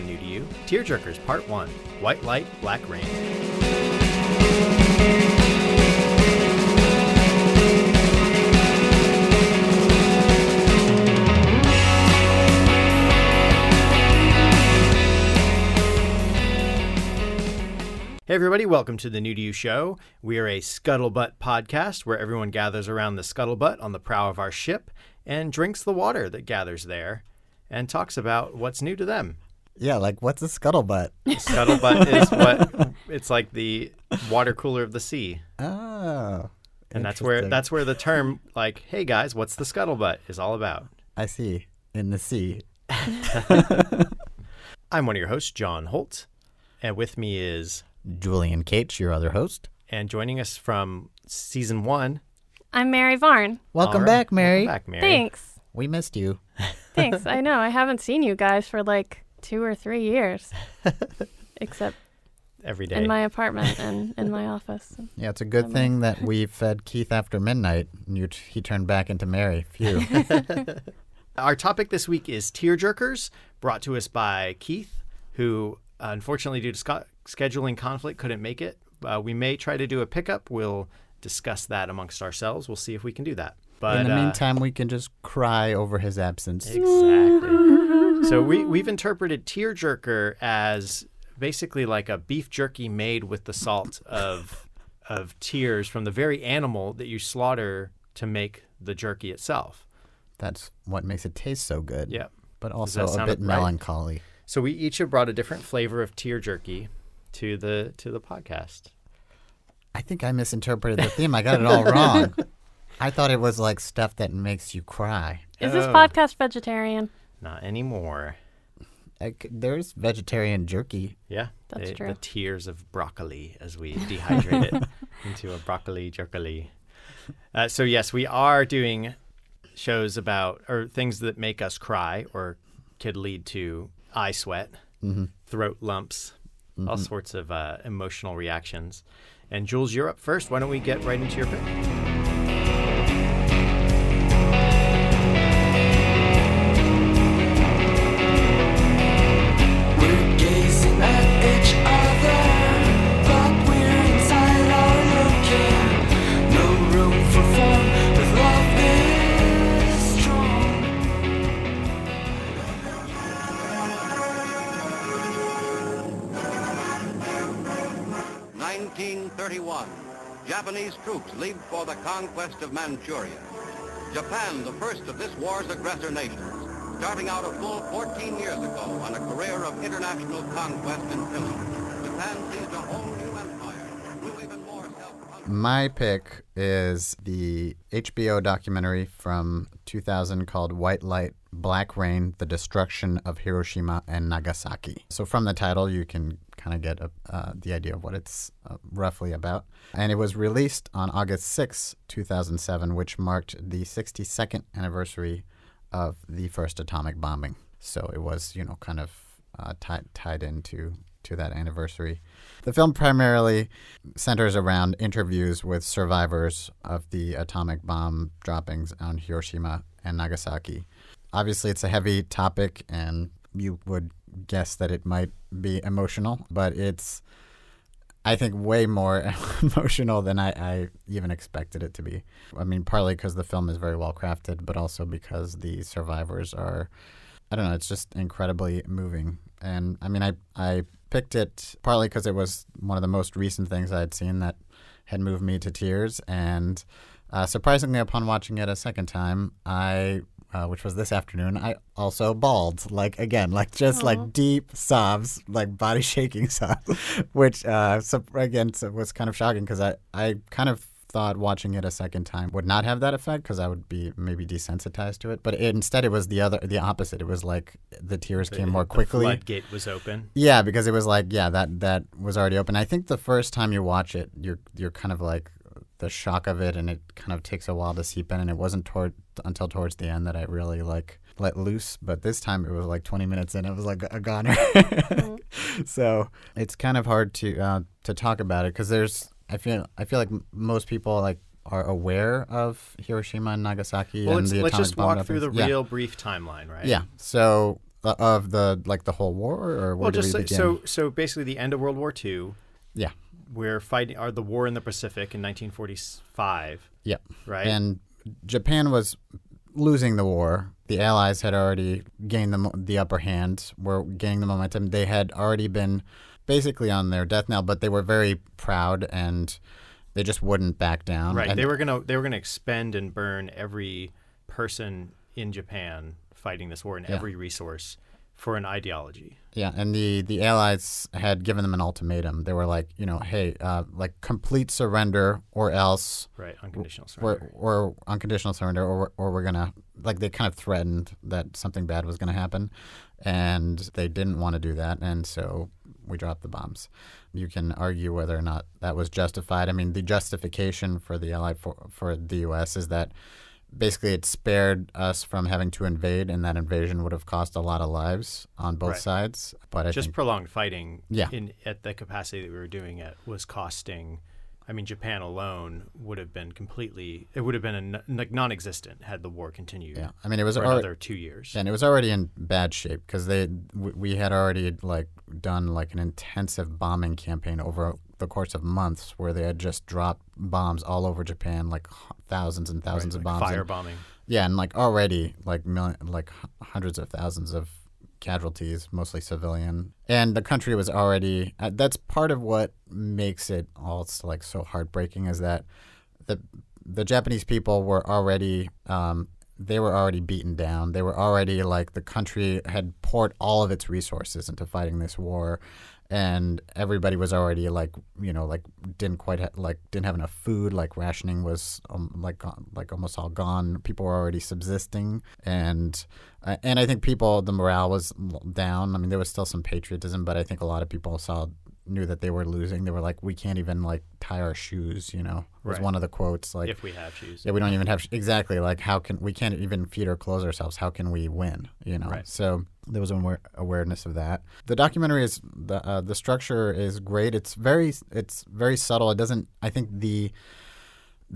on New to You, Tearjerkers Part 1, White Light, Black Rain. Hey everybody, welcome to the New to You show. We are a scuttlebutt podcast where everyone gathers around the scuttlebutt on the prow of our ship and drinks the water that gathers there and talks about what's new to them. Yeah, like what's a scuttlebutt? Scuttlebutt is it's like the water cooler of the sea. Oh. And that's where the term like, hey guys, what's the scuttlebutt is all about. I see. In the sea. I'm one of your hosts, John Holt, and with me is Julian Cates, your other host. And joining us from season 1, I'm Mary Varn. Welcome back, Mary. Welcome back, Mary. Thanks. We missed you. Thanks. I know. I haven't seen you guys for like 2 or 3 years. Except every day in my apartment and in my office. Yeah, it's a good thing that we fed Keith after midnight and he turned back into Mary. Phew. Our topic this week is Tearjerkers, brought to us by Keith, who unfortunately due to scheduling conflict couldn't make it. We may try to do a pickup. We'll discuss that amongst ourselves. We'll see if we can do that. But in the meantime, we can just cry over his absence. Exactly. So we've interpreted tearjerker as basically like a beef jerky made with the salt of tears from the very animal that you slaughter to make the jerky itself. That's what makes it taste so good. Yeah. But also a bit melancholy. Right? So we each have brought a different flavor of tear jerky to the podcast. I think I misinterpreted the theme. I got it all wrong. I thought it was like stuff that makes you cry. Is this podcast vegetarian? Not anymore. There's vegetarian jerky. Yeah. That's true. The tears of broccoli as we dehydrate it into a broccoli jerky. So yes, we are doing shows about or things that make us cry or could lead to eye sweat, throat lumps, all sorts of emotional reactions. And Jules, you're up first. Why don't we get right into your pick? We're gazing at each other, but we're inside our looking. No room for fun, but love is strong. 1931, Japanese troops leave for the conquest of Manchuria. Japan, the first of this war's aggressor nations, starting out a full 14 years ago on a career of international conquest and pillage. Japan seized a whole new empire, grew even more self-confident. My pick is the HBO documentary from 2000 called White Light, Black Rain, The Destruction of Hiroshima and Nagasaki. So from the title, you can kind of get the idea of what it's roughly about. And it was released on August 6, 2007, which marked the 62nd anniversary of the first atomic bombing. So it was, kind of tied into that anniversary. The film primarily centers around interviews with survivors of the atomic bomb droppings on Hiroshima and Nagasaki. Obviously, it's a heavy topic, and you would guess that it might be emotional, but it's, I think, way more emotional than I even expected it to be. I mean, partly because the film is very well crafted, but also because the survivors are, I don't know, it's just incredibly moving. And I mean, I picked it partly because it was one of the most recent things I had seen that had moved me to tears. And surprisingly, upon watching it a second time, which was this afternoon, I also bawled, like deep sobs, like body shaking sobs, which was kind of shocking because I kind of thought watching it a second time would not have that effect because I would be maybe desensitized to it. But instead it was the opposite. It was like the tears came more quickly. The floodgate was open. Yeah, because it was like, that was already open. I think the first time you watch it, you're kind of like the shock of it, and it kind of takes a while to seep in, and it wasn't until towards the end that I really like let loose. But this time it was like 20 minutes in, it was like a goner. So it's kind of hard to talk about it because I feel like most people like are aware of Hiroshima and Nagasaki and the atomic bomb. Let's just walk through the real brief timeline, right? Yeah. So of the whole war, or where Well, do we just begin? so basically the end of World War II. Yeah. We're fighting the war in the Pacific in 1945. Yeah. Right. And Japan was losing the war. The Allies had already gained the upper hand, were gaining the momentum. They had already been basically on their death knell, but they were very proud and they just wouldn't back down. Right. And They were gonna expend and burn every person in Japan fighting this war and every resource for an ideology. Yeah, and the Allies had given them an ultimatum. They were like, hey, like complete surrender or else, Right, unconditional surrender. or unconditional surrender, or we're gonna, like, they kind of threatened that something bad was gonna happen, and they didn't want to do that, and so we dropped the bombs. You can argue whether or not that was justified. I mean, the justification for the Allied for the U.S. is that basically it spared us from having to invade, and that invasion would have cost a lot of lives on both sides. But I just think, prolonged fighting at the capacity that we were doing it was costing. I mean, Japan alone would have been non-existent had the war continued. Yeah, I mean, it was for another 2 years. and it was already in bad shape because we had already done an intensive bombing campaign over the course of months where they had just dropped bombs all over Japan, like thousands and thousands of bombs. Firebombing. Yeah, and already hundreds of thousands of casualties, mostly civilian. And the country was already that's part of what makes it all so heartbreaking is that the Japanese people were already they were already beaten down. They were already the country had poured all of its resources into fighting this war. And everybody was already didn't have enough food. Rationing was almost all gone. People were already subsisting, and I think the morale was down. I mean, there was still some patriotism, but I think a lot of people knew that they were losing. They were like, we can't even tie our shoes. Was one of the quotes. If we have shoes. Yeah, we don't even have exactly. We can't even feed or clothe ourselves. How can we win? Right. So there was an awareness of that. The documentary is the structure is great. It's very subtle. It doesn't. I think the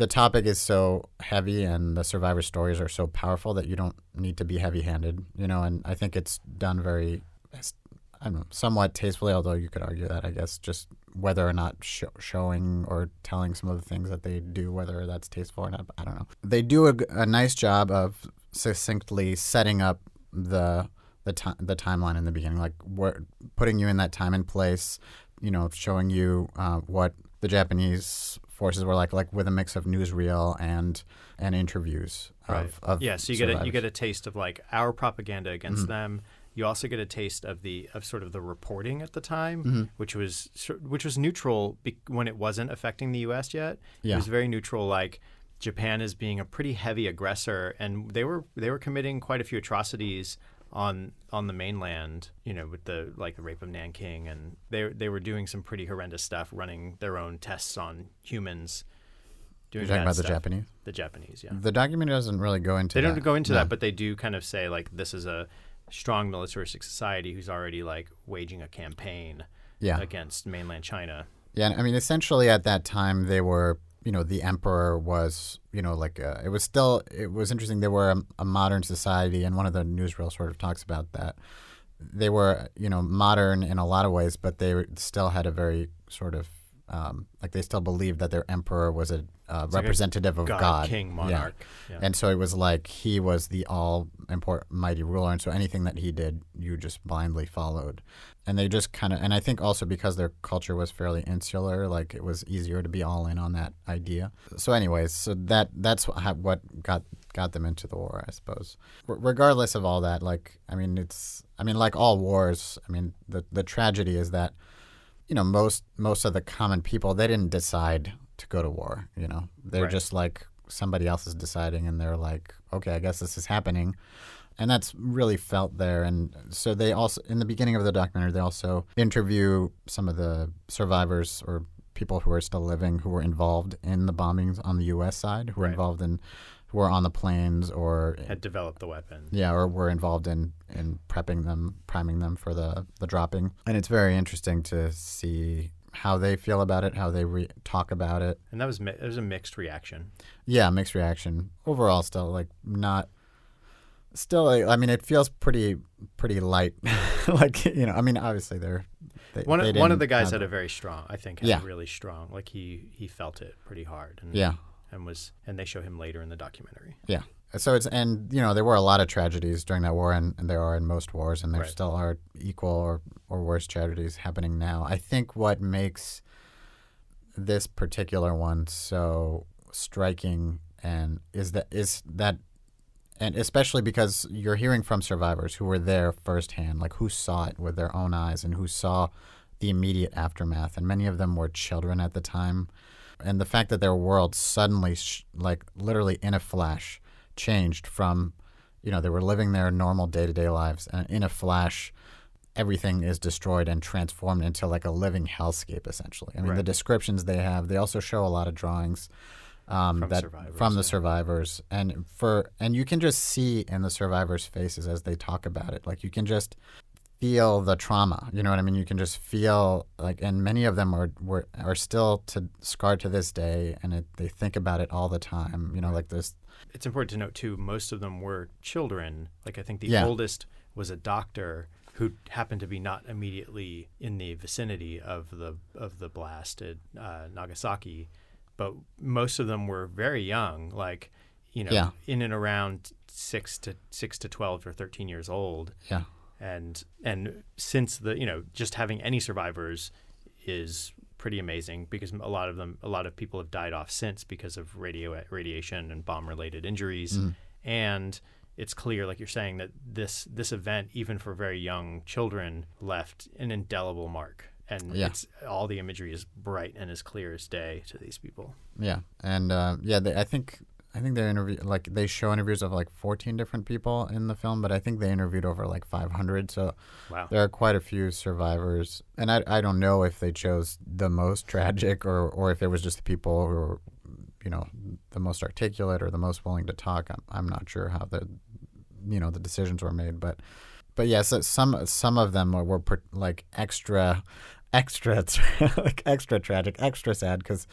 topic is so heavy and the survivor stories are so powerful that you don't need to be heavy-handed. And I think it's done very, I don't know, somewhat tastefully. Although you could argue that, I guess, just whether or not showing or telling some of the things that they do, whether that's tasteful or not, I don't know. They do a nice job of succinctly setting up the timeline in the beginning, putting you in that time and place, showing you what the Japanese forces were like with a mix of newsreel and interviews of so you survivors. get a taste of our propaganda against them. You also get a taste of sort of the reporting at the time, which was neutral when it wasn't affecting the U.S. yet. Yeah. It was very neutral, Japan is being a pretty heavy aggressor, and they were committing quite a few atrocities on the mainland, with the rape of Nanking, and they were doing some pretty horrendous stuff, running their own tests on humans. You're talking about the Japanese? The Japanese, yeah. The documentary doesn't really go into that. They don't go into No. that, but they do kind of say this is a strong militaristic society who's already waging a campaign against mainland China. Yeah, I mean, essentially at that time they were, the emperor was, it was interesting. They were a modern society, and one of the newsreel sort of talks about that. They were, modern in a lot of ways, but they still had a very sort of, they still believed that their emperor was a representative of God. King, monarch. Yeah. And so it was he was the all-important, mighty ruler, and so anything that he did, you just blindly followed. And they just kind of, and I think also because their culture was fairly insular, it was easier to be all in on that idea. So anyways, that's what got them into the war, I suppose. Regardless of all that, like all wars, the tragedy is that, most of the common people, they didn't decide to go to war. They're just somebody else is deciding, and they're like, okay, I guess this is happening. And that's really felt there. And so they also, in the beginning of the documentary, they also interview some of the survivors or people who are still living who were involved in the bombings on the U.S. side, who were involved in, who were on the planes or had developed the weapon. Yeah, or were involved in prepping them, priming them for the dropping. And it's very interesting to see how they feel about it, how they talk about it. And it was a mixed reaction. Yeah, mixed reaction. Overall, still not. still, I mean, it feels pretty light. Like, I mean, obviously One of didn't the guys have had a it. very strong, I think, had a really strong, like he felt it pretty hard. And, Yeah. and they show him later in the documentary. Yeah. So there were a lot of tragedies during that war, and there are in most wars, and there Right. still are equal or worse tragedies happening now. I think what makes this particular one so striking is that, and especially because you're hearing from survivors who were there firsthand, like who saw it with their own eyes and who saw the immediate aftermath, and many of them were children at the time. And the fact that their world suddenly, like literally in a flash, changed from, they were living their normal day-to-day lives, and in a flash, everything is destroyed and transformed into like a living hellscape, essentially. I mean, Right. the descriptions they have, they also show a lot of drawings from the survivors, and you can just see in the survivors' faces as they talk about it. Like, you can just feel the trauma. You know what I mean? You can just feel like, and many of them are still scarred to this day, and they think about it all the time. Like this. It's important to note too, most of them were children. Like, I think the Yeah. oldest was a doctor who happened to be not immediately in the vicinity of the blast at Nagasaki, but most of them were very young, like, Yeah. in and around 6 to 12 or 13 years old. Yeah. And since just having any survivors is pretty amazing, because a lot of people have died off since because of radiation and bomb related injuries. And it's clear, like you're saying, that this event, even for very young children, left an indelible mark. And it's all the imagery is bright and as clear as day to these people. Yeah. And I think they show interviews of like 14 different people in the film, but I think they interviewed over like 500. So Wow. there are quite a few survivors. And I don't know if they chose the most tragic or if it was just the people who were, the most articulate or the most willing to talk. I'm not sure how the decisions were made, but yes, some of them were like extra like extra tragic, extra sad, because,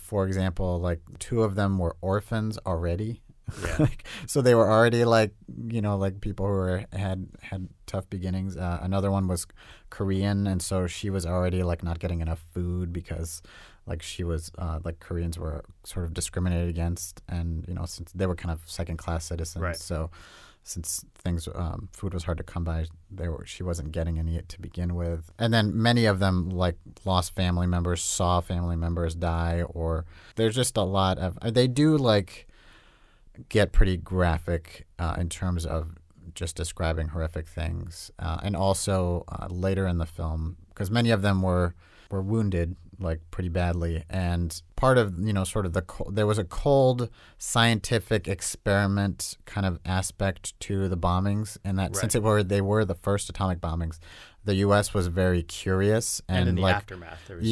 for example, like 2 of them were orphans already. Yeah. So they were already like people who had tough beginnings. Another one was Korean, and so she was already like not getting enough food because like she was like Koreans were sort of discriminated against, and since they were kind of second-class citizens, Right. so since food was hard to come by, she wasn't getting any to begin with. And then many of them like lost family members, saw family members die, or there's just a lot of, they do like get pretty graphic in terms of just describing horrific things. And also later in the film, because many of them were wounded like pretty badly, and part of sort of there was a cold scientific experiment kind of aspect to the bombings, and that since they were the first atomic bombings, the U.S. was very curious, and in the like, aftermath there was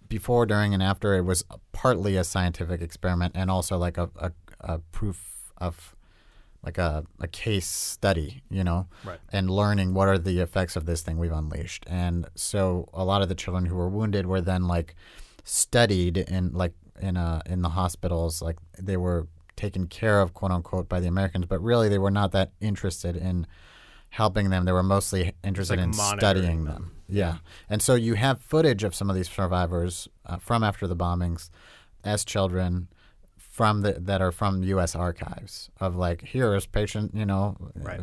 before, during, and after, it was partly a scientific experiment and also like a proof of like a case study, Right. and learning what are the effects of this thing we've unleashed. And so a lot of the children who were wounded were then like studied in the hospitals, like they were taken care of, quote unquote, by the Americans, but really they were not that interested in helping them. They were mostly interested in studying them. Yeah. And so you have footage of some of these survivors from after the bombings as children that are from U.S. archives of like, here's patient,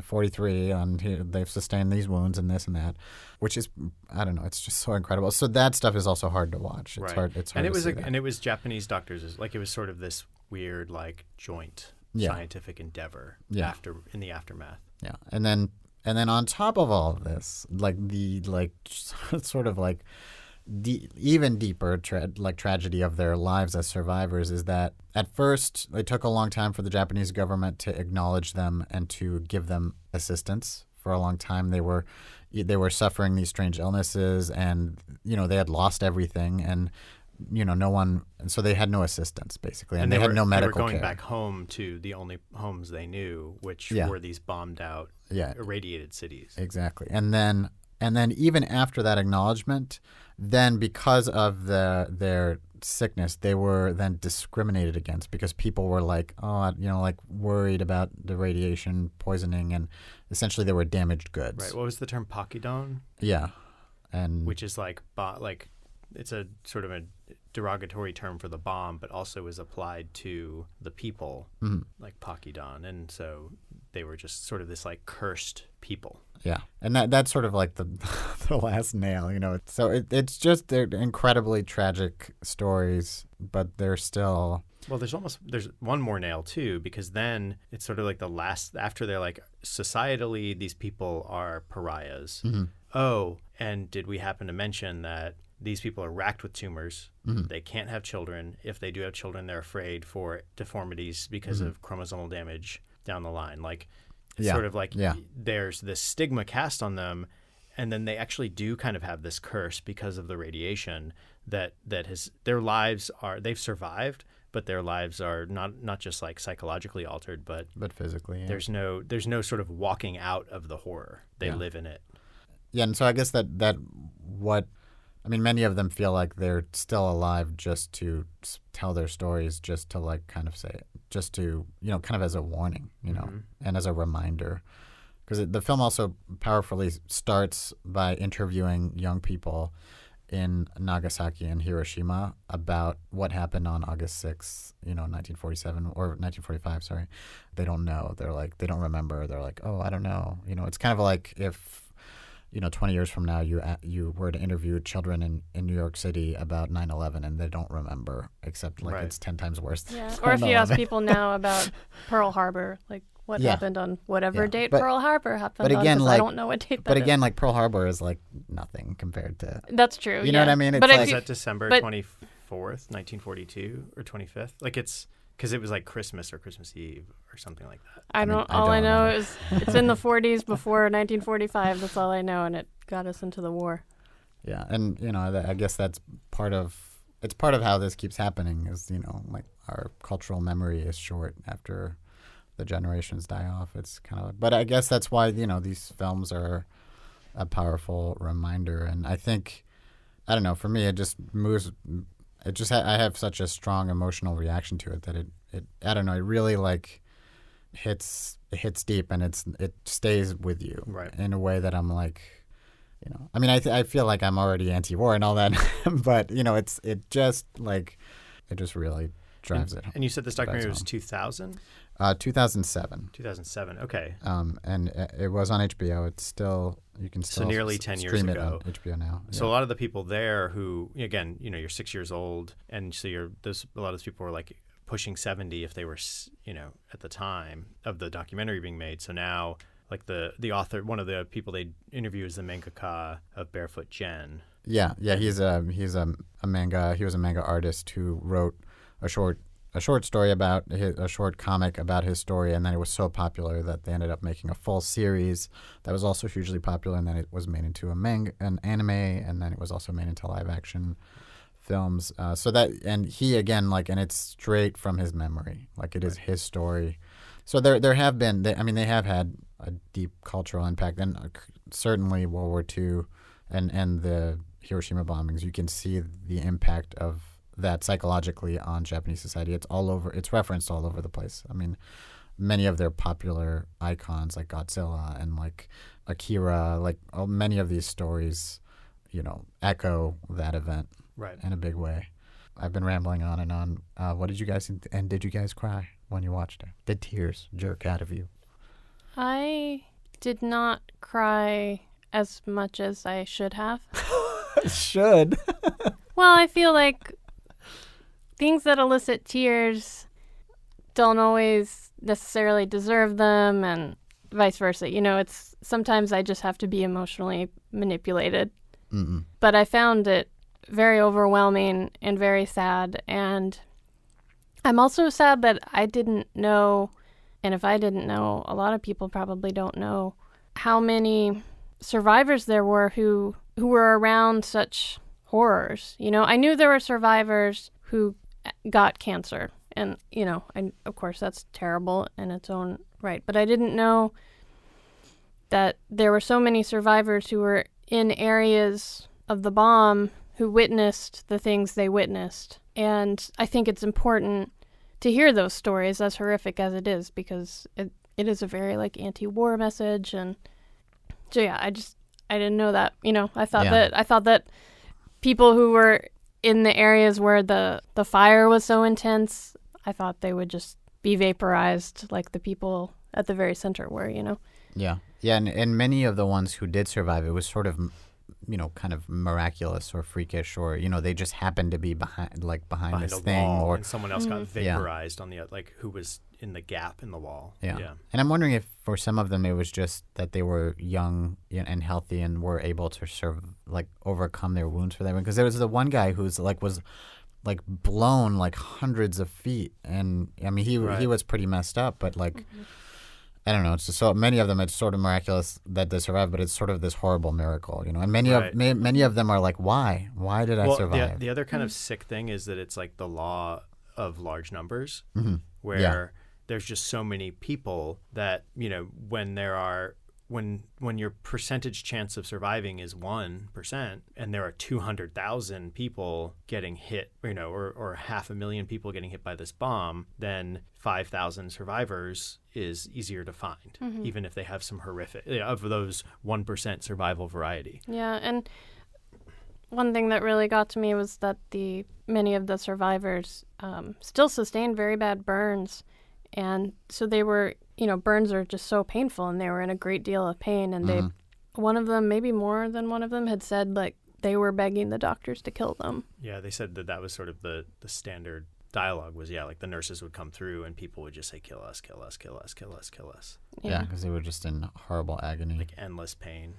43, and they've sustained these wounds and this and that, which is, I don't know, it's just so incredible. So that stuff is also hard to watch. It's hard. It's hard. And it was Japanese doctors. Like, it was sort of this weird like joint scientific endeavor in the aftermath. Yeah, and then on top of all of this, like the sort of like even deeper tragedy of their lives as survivors is that at first it took a long time for the Japanese government to acknowledge them and to give them assistance. For a long time they were suffering these strange illnesses, and they had lost everything, and no one, and so they had no assistance basically, and they had no medical care. They were going back home to the only homes they knew, which were these bombed out, irradiated cities. Exactly. And then And then even after that acknowledgement, then because of their sickness, they were then discriminated against because people were like, worried about the radiation poisoning, and essentially they were damaged goods. Right. What was the term pakidon? Yeah. And which is like it's a sort of a derogatory term for the bomb, but also is applied to the people, like pakidon. And so they were just sort of this like cursed people. Yeah, and that's sort of like the the last nail, So it's just they're incredibly tragic stories, but they're still. Well, there's one more nail too, because then it's sort of like the last, after they're like, societally these people are pariahs. Oh, and did we happen to mention that these people are racked with tumors? They can't have children. If they do have children, they're afraid for deformities because of chromosomal damage down the line. Like, it's sort of like there's this stigma cast on them, and then they actually do kind of have this curse because of the radiation that has their lives are, they've survived, but their lives are not just like psychologically altered, but physically. Yeah. There's no sort of walking out of the horror. They live in it. Yeah, and so I guess many of them feel like they're still alive just to tell their stories, just to like kind of say it, just to, kind of as a warning, and as a reminder. Because the film also powerfully starts by interviewing young people in Nagasaki and Hiroshima about what happened on August 6th, 1947 or 1945, sorry. They don't know. They're like, they don't remember. They're like, oh, I don't know. It's kind of like if 20 years from now, you were to interview children in New York City about 9/11 and they don't remember, except like it's 10 times worse. Yeah. Or if you ask people now about Pearl Harbor, like what happened on whatever date Pearl Harbor happened on, because I don't know what date that is. But again, like Pearl Harbor is like nothing compared to... That's true. You know what I mean? It's but like, is that December 24th, 1942 or 25th? Like it's... Because it was like Christmas or Christmas Eve or something like that. All I know is it's in the 40s before 1945. That's all I know, and it got us into the war. Yeah, and I guess that's part of how this keeps happening. Is like our cultural memory is short after the generations die off. It's kind of, but I guess that's why these films are a powerful reminder. And I think, I don't know, for me, it just moves. I have such a strong emotional reaction to it that it I don't know, it really like hits deep, and it stays with you in a way that I'm like, I feel like I'm already anti-war and all that, but it just really drives it. And you said this documentary was 2000? 2007. 2007. Okay. And it was on HBO. It's still, you can still nearly 10 years stream ago. It on HBO now. So a lot of the people there who, again, you're 6 years old, and so a lot of those people were like pushing 70 if they were, at the time of the documentary being made. So now, like the author, one of the people they interview is the mangaka of Barefoot Gen. Yeah. He's a manga. He was a manga artist who wrote a short story about a short comic about his story, and then it was so popular that they ended up making a full series that was also hugely popular, and then it was made into an anime, and then it was also made into live action films. And he again, and it's straight from his memory, it is his story. So there have been, they have had a deep cultural impact, and certainly World War II and the Hiroshima bombings. You can see the impact of that psychologically on Japanese society. It's all over. It's referenced all over the place. Many of their popular icons like Godzilla and like Akira, many of these stories, echo that event in a big way. I've been rambling on and on. What did you guys think? And did you guys cry when you watched it? Did tears jerk out of you? I did not cry as much as I should have. Should? Well, I feel like things that elicit tears don't always necessarily deserve them, and vice versa. It's sometimes I just have to be emotionally manipulated. Mm-mm. But I found it very overwhelming and very sad. And I'm also sad that I didn't know, and if I didn't know, a lot of people probably don't know how many survivors there were who were around such horrors. I knew there were survivors who got cancer, and of course that's terrible in its own right, but I didn't know that there were so many survivors who were in areas of the bomb who witnessed the things they witnessed. And I think it's important to hear those stories, as horrific as it is, because it is a very like anti-war message. And so yeah, I didn't know that. I thought that people who were in the areas where the fire was so intense, I thought they would just be vaporized like the people at the very center were, Yeah. Yeah, and many of the ones who did survive, it was sort of, kind of miraculous or freakish, or, they just happened to be behind this a thing. wall, Or and someone else got vaporized on the, like, who was in the gap in the wall. Yeah. And I'm wondering if for some of them it was just that they were young and healthy and were able to overcome their wounds for that. Because there was the one guy who's was blown like hundreds of feet, and I mean he was pretty messed up, but I don't know. It's just so many of them. It's sort of miraculous that they survived, but it's sort of this horrible miracle, And many of them are like, why? Why did I survive? The other kind of sick thing is that it's like the law of large numbers, where there's just so many people that when your percentage chance of surviving is 1%, and there are 200,000 people getting hit, or 500,000 people getting hit by this bomb, then 5,000 survivors is easier to find, even if they have some horrific, of those 1% survival variety. Yeah, and one thing that really got to me was that many of the survivors still sustained very bad burns, and so they were, burns are just so painful, and they were in a great deal of pain, and one of them, maybe more than one of them, had said they were begging the doctors to kill them. Yeah, they said that was sort of the standard dialogue was, the nurses would come through and people would just say, kill us, kill us, kill us, kill us, kill us. Yeah, because they were just in horrible agony. Like endless pain.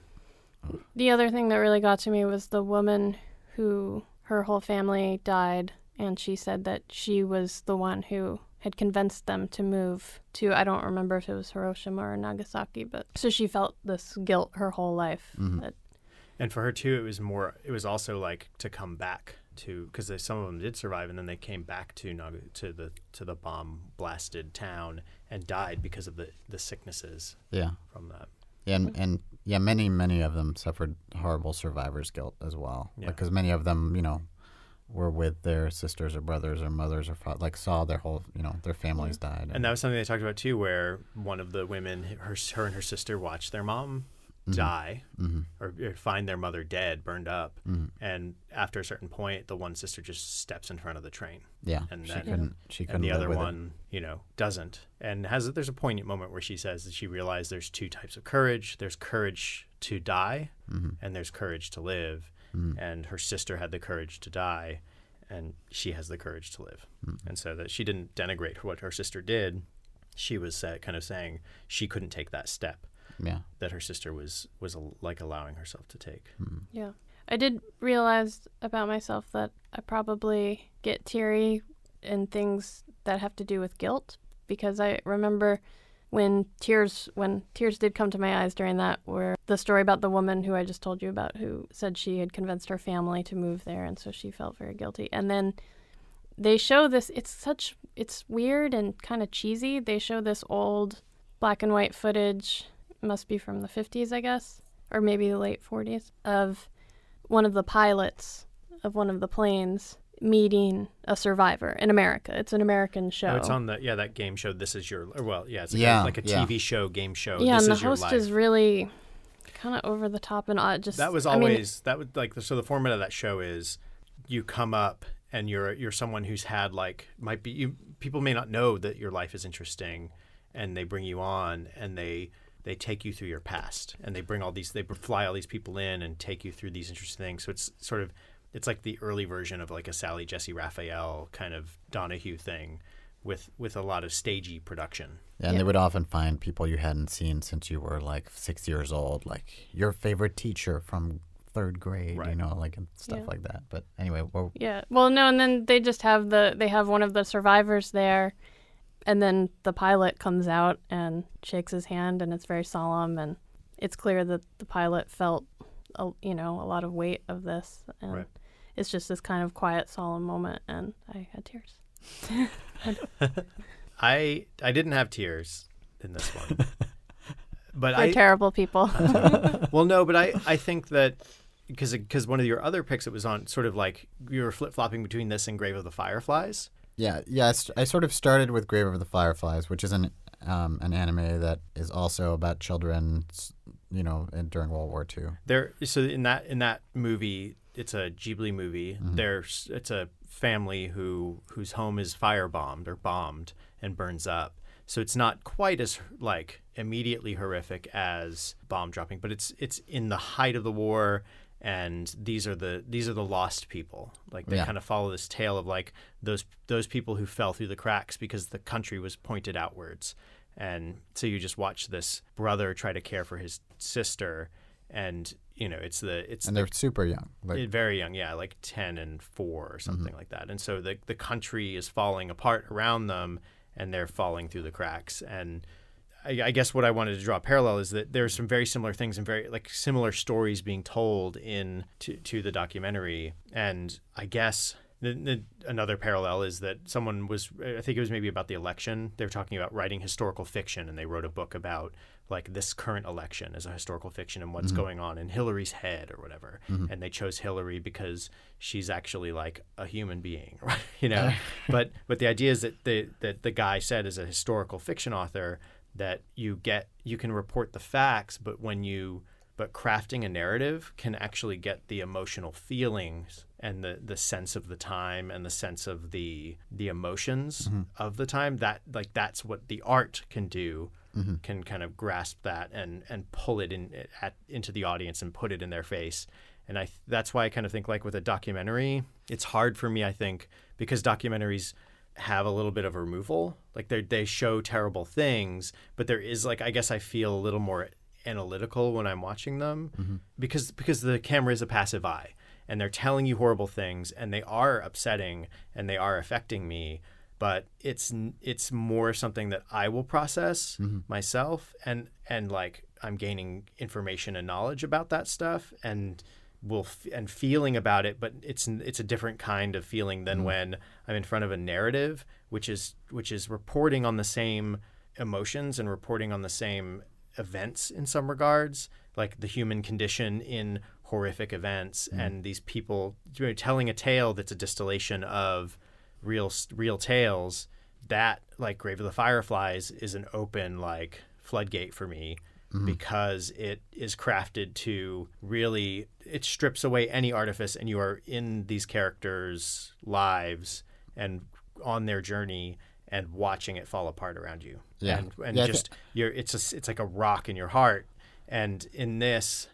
The other thing that really got to me was the woman who, her whole family died, and she said that she was the one who had convinced them to move to, I don't remember if it was Hiroshima or Nagasaki, but so she felt this guilt her whole life. And for her too, it was also like to come back to, because some of them did survive, and then they came back to the bomb blasted town and died because of the sicknesses from that. Yeah, and many of them suffered horrible survivor's guilt as well. Yeah. Because many of them, were with their sisters or brothers or mothers or saw their whole, their families died. And that was something they talked about too, where one of the women, her and her sister watched their mom die or find their mother dead, burned up. And after a certain point, the one sister just steps in front of the train. Yeah, and she couldn't and the other live with one, doesn't. And there's a poignant moment where she says that she realized there's two types of courage. There's courage to die, and there's courage to live. And her sister had the courage to die, and she has the courage to live. And so that she didn't denigrate what her sister did. She was kind of saying she couldn't take that step. Yeah, that her sister was allowing herself to take. Yeah, I did realize about myself that I probably get teary in things that have to do with guilt, because I remember when tears did come to my eyes during that, were the story about the woman who I just told you about, who said she had convinced her family to move there, and so she felt very guilty. And then they show this, it's weird and kind of cheesy. They show this old black and white footage, must be from the 50s, I guess, or maybe the late 40s, of one of the pilots of one of the planes meeting a survivor in America. It's an American show. Oh, it's on that game show, This Is Your, it's like a TV show, game show. Yeah, This and is the host is really kind of over the top and odd. Just that was always so the format of that show is you come up and you're someone who's had people may not know that your life is interesting, and they bring you on and they take you through your past, and they fly all these people in and take you through these interesting things. So it's like the early version of like a Sally Jesse Raphael kind of Donahue thing with a lot of stagey production. Yeah, and they would often find people you hadn't seen since you were like 6 years old, like your favorite teacher from third grade, right. and stuff like that. But anyway, and then they just have one of the survivors there, and then the pilot comes out and shakes his hand, and it's very solemn, and it's clear that the pilot felt a lot of weight of this, and right. It's just this kind of quiet, solemn moment, and I had tears. I didn't have tears in this one, but We're terrible people. Well, no, but I think that because one of your other picks, it was on sort of like you were flip-flopping between this and Grave of the Fireflies. Yeah. I sort of started with Grave of the Fireflies, which is an anime that is also about children, during World War II. So in that movie, it's a Ghibli movie. Mm-hmm. It's a family whose home is firebombed or bombed and burns up. So it's not quite as like immediately horrific as bomb dropping, but it's in the height of the war, and these are the lost people. Like they kind of follow this tale of like those people who fell through the cracks because the country was pointed outwards. And so you just watch this brother try to care for his sister, and they're super young, very young, like 10 and 4 or something like that. And so the country is falling apart around them, and they're falling through the cracks. And I guess what I wanted to draw a parallel is that there's some very similar things and very like similar stories being told to the documentary. And I guess another parallel is that someone I think it was maybe about the election. They were talking about writing historical fiction, and they wrote a book about like this current election as a historical fiction and what's going on in Hillary's head or whatever. And they chose Hillary because she's actually like a human being, right? But the idea is that the guy said as a historical fiction author that you can report the facts, but crafting a narrative can actually get the emotional feelings and the sense of the time and the sense of the emotions of the time. That's what the art can do. Can kind of grasp that and pull it into the audience and put it in their face. And that's why I kind of think like with a documentary, it's hard for me, I think, because documentaries have a little bit of removal. Like they show terrible things, but there is like, I guess I feel a little more analytical when I'm watching them because the camera is a passive eye, and they're telling you horrible things, and they are upsetting and they are affecting me. But it's more something that I will process myself, and like I'm gaining information and knowledge about that stuff, and and feeling about it. But it's a different kind of feeling than when I'm in front of a narrative, which is reporting on the same emotions and reporting on the same events in some regards, like the human condition in horrific events, and these people telling a tale that's a distillation of real tales. That, like Grave of the Fireflies, is an open like floodgate for me because it is crafted to really, it strips away any artifice, and you are in these characters' lives and on their journey and watching it fall apart around you. It's like a rock in your heart. And in this,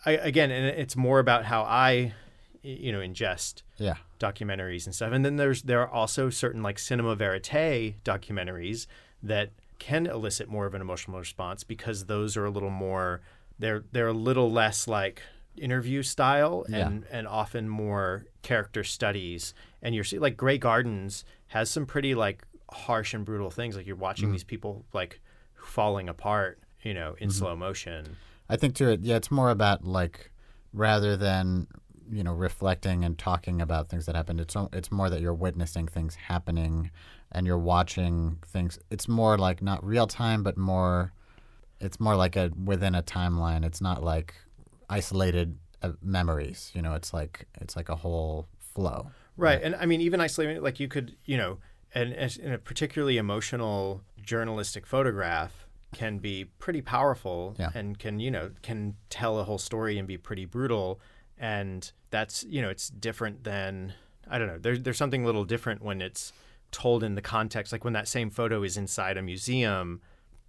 and it's more about how I ingest documentaries and stuff. And then there are also certain like cinema verite documentaries that can elicit more of an emotional response, because those are a little more, they're a little less like interview style and often more character studies. And you're seeing like Grey Gardens has some pretty like harsh and brutal things. Like you're watching these people like falling apart, in slow motion. I think too, it's more about like, rather than reflecting and talking about things that happened, it's more that you're witnessing things happening and you're watching things. It's more like not real time, but it's more like within a timeline. It's not like isolated memories. It's like a whole flow. Right. And I mean, even isolated, like you could, and in a particularly emotional journalistic photograph can be pretty powerful and can tell a whole story and be pretty brutal. And that's, it's different than, I don't know, there's something a little different when it's told in the context, like when that same photo is inside a museum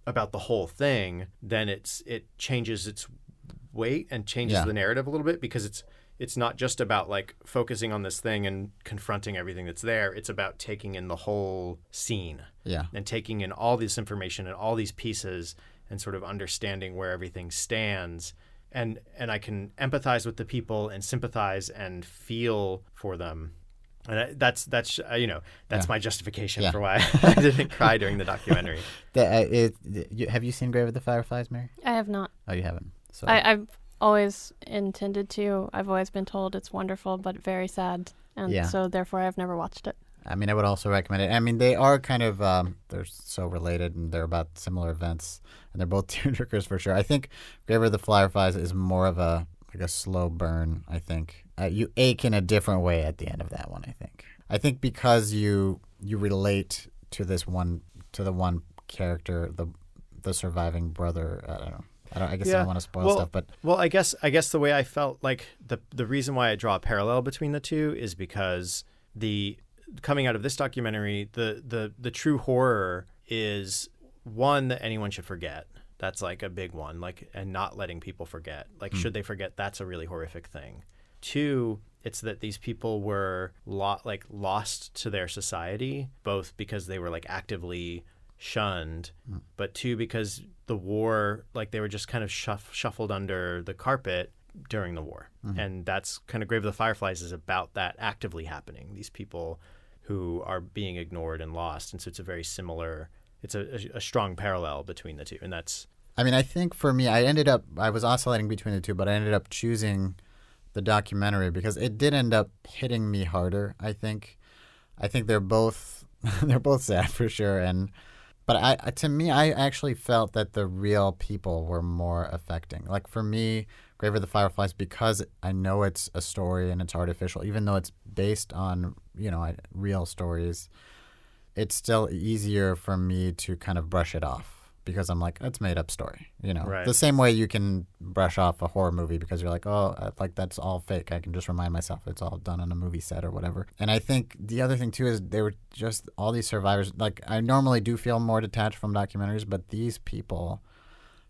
about the whole thing, then it changes its weight and changes the narrative a little bit, because it's not just about like focusing on this thing and confronting everything that's there. It's about taking in the whole scene and taking in all this information and all these pieces and sort of understanding where everything stands. And I can empathize with the people and sympathize and feel for them. And that's my justification for why I didn't cry during the documentary. Have you seen Grave of the Fireflies, Mary? I have not. Oh, you haven't? So I've always intended to. I've always been told it's wonderful but very sad. And so therefore I've never watched it. I mean, I would also recommend it. I mean, they are kind of they're so related, and they're about similar events, and they're both tearjerkers for sure. I think Grave of the Fireflies is more of a slow burn. I think you ache in a different way at the end of that one. I think because you relate to the one character, the surviving brother. I don't know. I guess I don't want to spoil stuff, but I guess the way I felt like the reason why I draw a parallel between the two is because coming out of this documentary, the true horror is one that anyone should forget. That's like a big one, like, and not letting people forget. Like, should they forget? That's a really horrific thing. Two, it's that these people were lost to their society, both because they were like actively shunned, but two, because the war, like, they were just kind of shuffled under the carpet during the war. And that's kind of Grave of the Fireflies is about that actively happening. These people who are being ignored and lost. And so it's a very similar, it's a strong parallel between the two. And that's, I mean, I think for me, I was oscillating between the two, but I ended up choosing the documentary because it did end up hitting me harder. I think they're both sad for sure. But to me, I actually felt that the real people were more affecting. Like, for me, Grave of the Fireflies, because I know it's a story and it's artificial, even though it's based on, real stories, it's still easier for me to kind of brush it off because I'm like, it's made up story, Right. The same way you can brush off a horror movie because you're like, oh, like that's all fake. I can just remind myself it's all done on a movie set or whatever. And I think the other thing too is they were just all these survivors. Like, I normally do feel more detached from documentaries, but these people,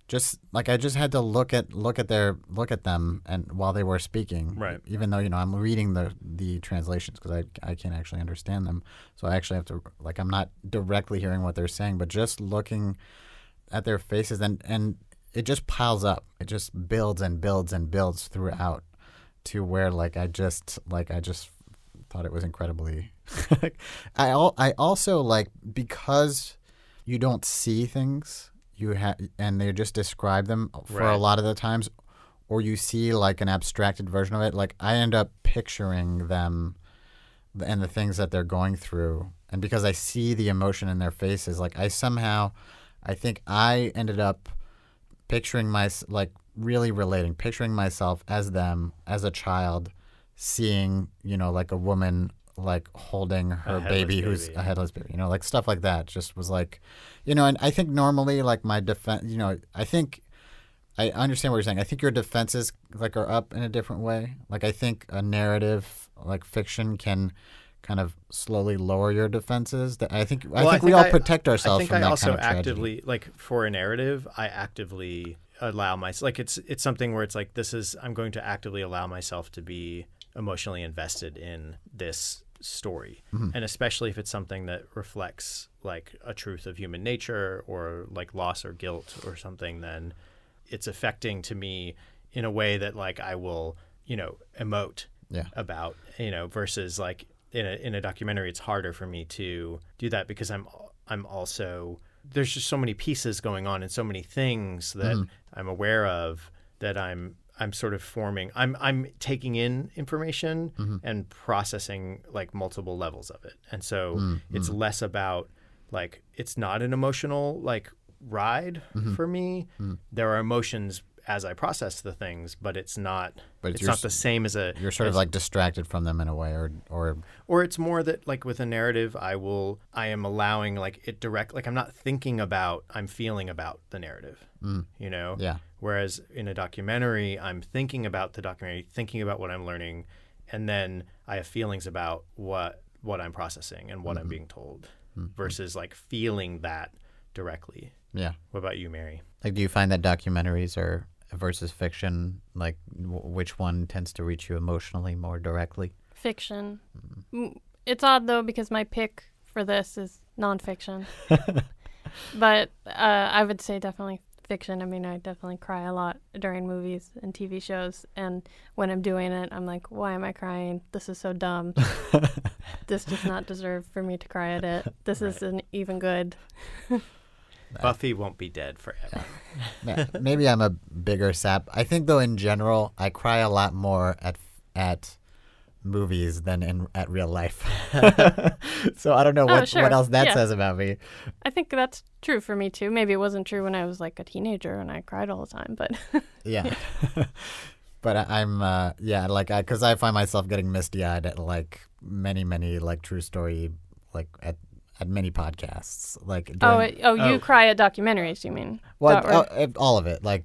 just like, I just had to look at them and while they were speaking, right. Even though I'm reading the translations because I can't actually understand them, so I actually have to, like, I'm not directly hearing what they're saying, but just looking at their faces and it just piles up. It just builds and builds and builds throughout to where I just thought it was incredibly. I also like, because you don't see things. And they just describe them for right. a lot of the times, or you see like an abstracted version of it. Like, I end up picturing them and the things that they're going through, and because I see the emotion in their faces, like, I think I ended up picturing really relating, picturing myself as them as a child, seeing like a woman like holding her baby who's a headless baby, like stuff like that. Just was like, and I think normally, like, my defense, I think I understand what you're saying. I think your defenses like are up in a different way. Like, I think a narrative like fiction can kind of slowly lower your defenses. I think we all protect ourselves from that kind of tragedy. I think I also actively, like, for a narrative, I actively allow myself, like, it's something where it's like, I'm going to actively allow myself to be emotionally invested in this story. And especially if it's something that reflects like a truth of human nature or like loss or guilt or something, then it's affecting to me in a way that, like, I will, emote about, versus like in a documentary, it's harder for me to do that because I'm also, there's just so many pieces going on and so many things that I'm aware of that I'm sort of forming. I'm taking in information and processing like multiple levels of it, and so it's less about, like, it's not an emotional like ride for me. There are emotions as I process the things, but it's not. But it's not the same as a. You're sort of like distracted from them in a way, or it's more that, like, with a narrative, I am allowing, like, it direct. Like, I'm not thinking about. I'm feeling about the narrative. Yeah. Whereas in a documentary, I'm thinking about the documentary, thinking about what I'm learning, and then I have feelings about what I'm processing and what I'm being told, versus like feeling that directly. Yeah. What about you, Mary? Like, do you find that documentaries are versus fiction, like, which one tends to reach you emotionally more directly? Fiction. It's odd though because my pick for this is nonfiction, but I would say definitely fiction. I mean, I definitely cry a lot during movies and TV shows, and when I'm doing it, I'm like, why am I crying? This is so dumb. This does not deserve for me to cry at it. This isn't even good. Buffy won't be dead forever. Yeah, maybe I'm a bigger sap. I think, though, in general, I cry a lot more at movies than at real life. So I don't know what sure. else that Yeah. says about me. I think that's true for me too. Maybe it wasn't true when I was like a teenager and I cried all the time, but Yeah. But I'm because I find myself getting misty-eyed at like many like true story like at many podcasts like you cry at documentaries, you mean? all of it like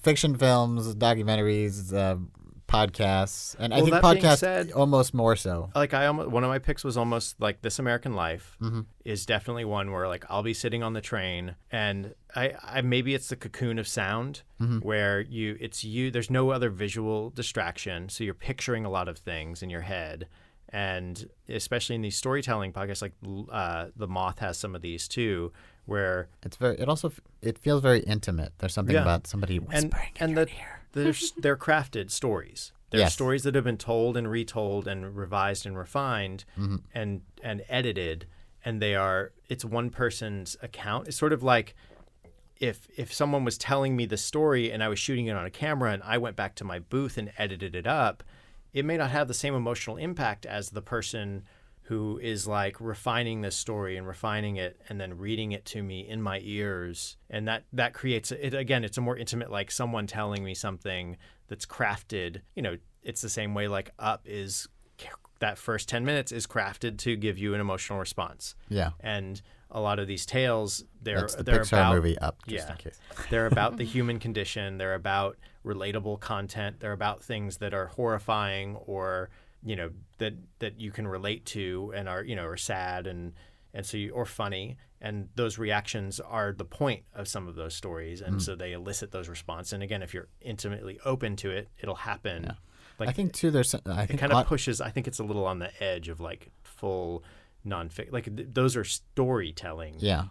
fiction films, documentaries, podcasts, and I think that being podcasts said, almost more so. Like one of my picks was almost like This American Life Mm-hmm. is definitely one where like I'll be sitting on the train and I maybe it's the cocoon of sound where there's no other visual distraction, so you're picturing a lot of things in your head. And especially in these storytelling podcasts, like The Moth has some of these too, where it feels very intimate. There's something about somebody whispering in your ear. They're crafted stories. They're Yes. stories that have been told and retold and revised and refined and edited, and it's one person's account. It's sort of like if someone was telling me the story and I was shooting it on a camera and I went back to my booth and edited it up, it may not have the same emotional impact as the person who is like refining this story and refining it and then reading it to me in my ears. And that creates it. Again, it's a more intimate, like someone telling me something that's crafted. You know, it's the same way like Up is, that first 10 minutes is crafted to give you an emotional response. Yeah. And a lot of these tales, That's the they're Pixar about movie Up, just in case. They're about the human condition. They're about relatable content. They're about things that are horrifying or, you know, that you can relate to and are, you know, are sad and so or funny. And those reactions are the point of some of those stories. And so they elicit those responses. And again, if you're intimately open to it, it'll happen. Yeah. Like, I think too it kind of pushes, I think it's a little on the edge of like full nonfiction. Like those are storytelling. Yeah.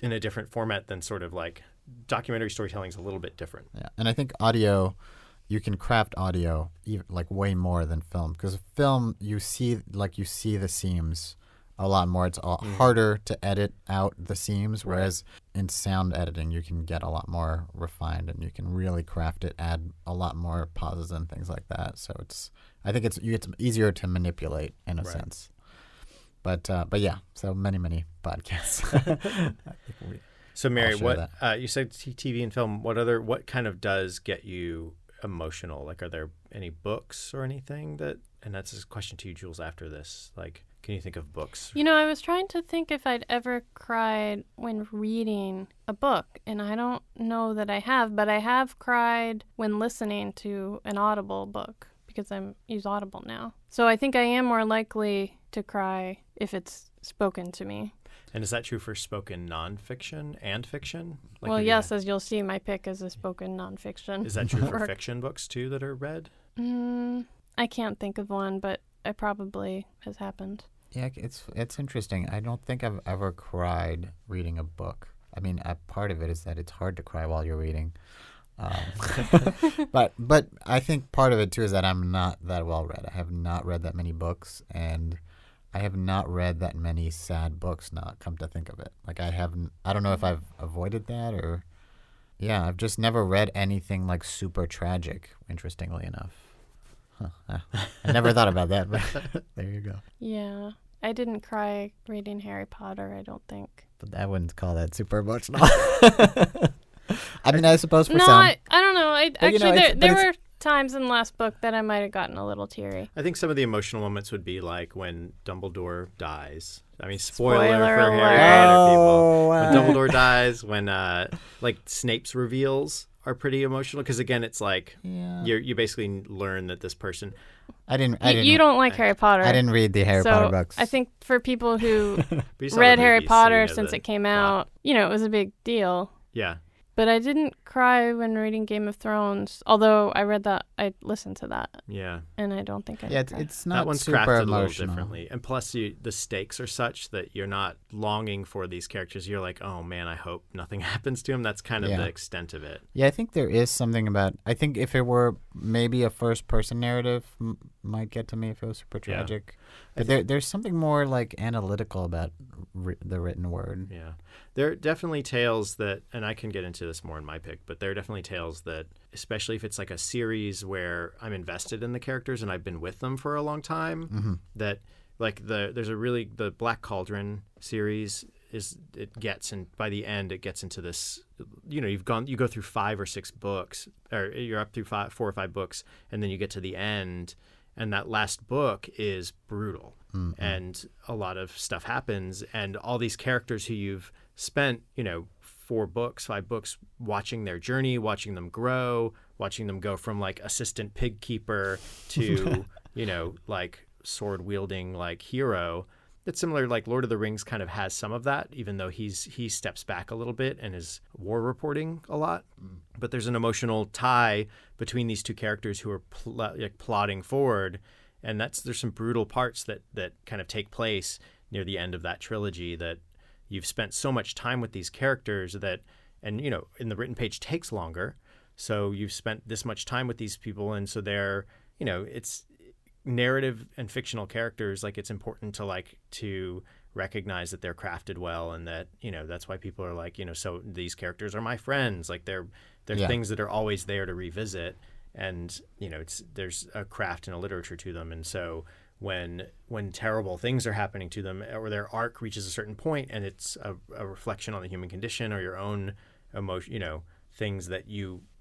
In a different format than sort of like documentary storytelling is a little bit different. Yeah, and I think audio, you can craft audio even, like way more than film, because film you see the seams a lot more. It's harder to edit out the seams, whereas in sound editing you can get a lot more refined and you can really craft it, add a lot more pauses and things like that. So I think it's easier to manipulate in a sense. But yeah, so many podcasts. I think So Mary, what you said TV and film? What kind of does get you emotional? Like, are there any books or anything that? And that's a question to you, Jules. After this, like, can you think of books? You know, I was trying to think if I'd ever cried when reading a book, and I don't know that I have, but I have cried when listening to an Audible book because I use Audible now. So I think I am more likely to cry if it's spoken to me. And is that true for spoken nonfiction and fiction? Like, Well, yes, as you'll see, my pick is a spoken nonfiction. Is that true for fiction books too that are read? I can't think of one, but it probably has happened. Yeah, it's interesting. I don't think I've ever cried reading a book. I mean, part of it is that it's hard to cry while you're reading. But I think part of it too is that I'm not that well read. I have not read that many books, and I have not read that many sad books. Now, come to think of it, like I don't know if I've avoided that or, yeah, I've just never read anything like super tragic. Interestingly enough, I never thought about that, but there you go. Yeah, I didn't cry reading Harry Potter, I don't think. But I wouldn't call that super emotional. I mean, I suppose for no, some. I don't know. There were times in the last book that I might have gotten a little teary. I think some of the emotional moments would be like when Dumbledore dies. I mean, spoiler for alert. Harry Potter people. When Dumbledore dies, when like Snape's reveals are pretty emotional because again, it's like you basically learn that this person. You don't like Harry Potter. I didn't read the Harry Potter books. I think for people who read Harry Potter since it came out, you know, it was a big deal. Yeah. But I didn't cry when reading Game of Thrones, although I listened to that. Yeah. And I don't think I Yeah, cried. it's not that one's super crafted emotional. a little differently. And plus, the stakes are such that you're not longing for these characters. You're like, oh, man, I hope nothing happens to him. That's kind of the extent of it. Yeah, I think there is something about... I think if it were maybe a first-person narrative, might get to me if it was super Yeah. tragic. But there's something more like analytical about the written word. Yeah. There are definitely tales that, and I can get into this more in my pick, but there are definitely tales that, especially if it's like a series where I'm invested in the characters and I've been with them for a long time, that like the Black Cauldron series and by the end it gets into this, you go through 5 or 6 books, or you're up through 4 or 5 books, and then you get to the end, and that last book is brutal. And a lot of stuff happens, and all these characters who you've spent 4 books, 5 books watching their journey, watching them grow, watching them go from like assistant pig keeper to like sword wielding like hero. It's similar, like Lord of the Rings kind of has some of that, even though he steps back a little bit and is war reporting a lot. But there's an emotional tie between these two characters who are plodding forward, and there's some brutal parts that kind of take place near the end of that trilogy, that you've spent so much time with these characters and in the written page takes longer, so you've spent this much time with these people, and so they're it's narrative and fictional characters. Like, it's important to recognize that they're crafted well, and that that's why people are like, so these characters are my friends. Like, they're things that are always there to revisit, and there's a craft and a literature to them. And so when terrible things are happening to them, or their arc reaches a certain point and it's a reflection on the human condition, or your own emotion, things that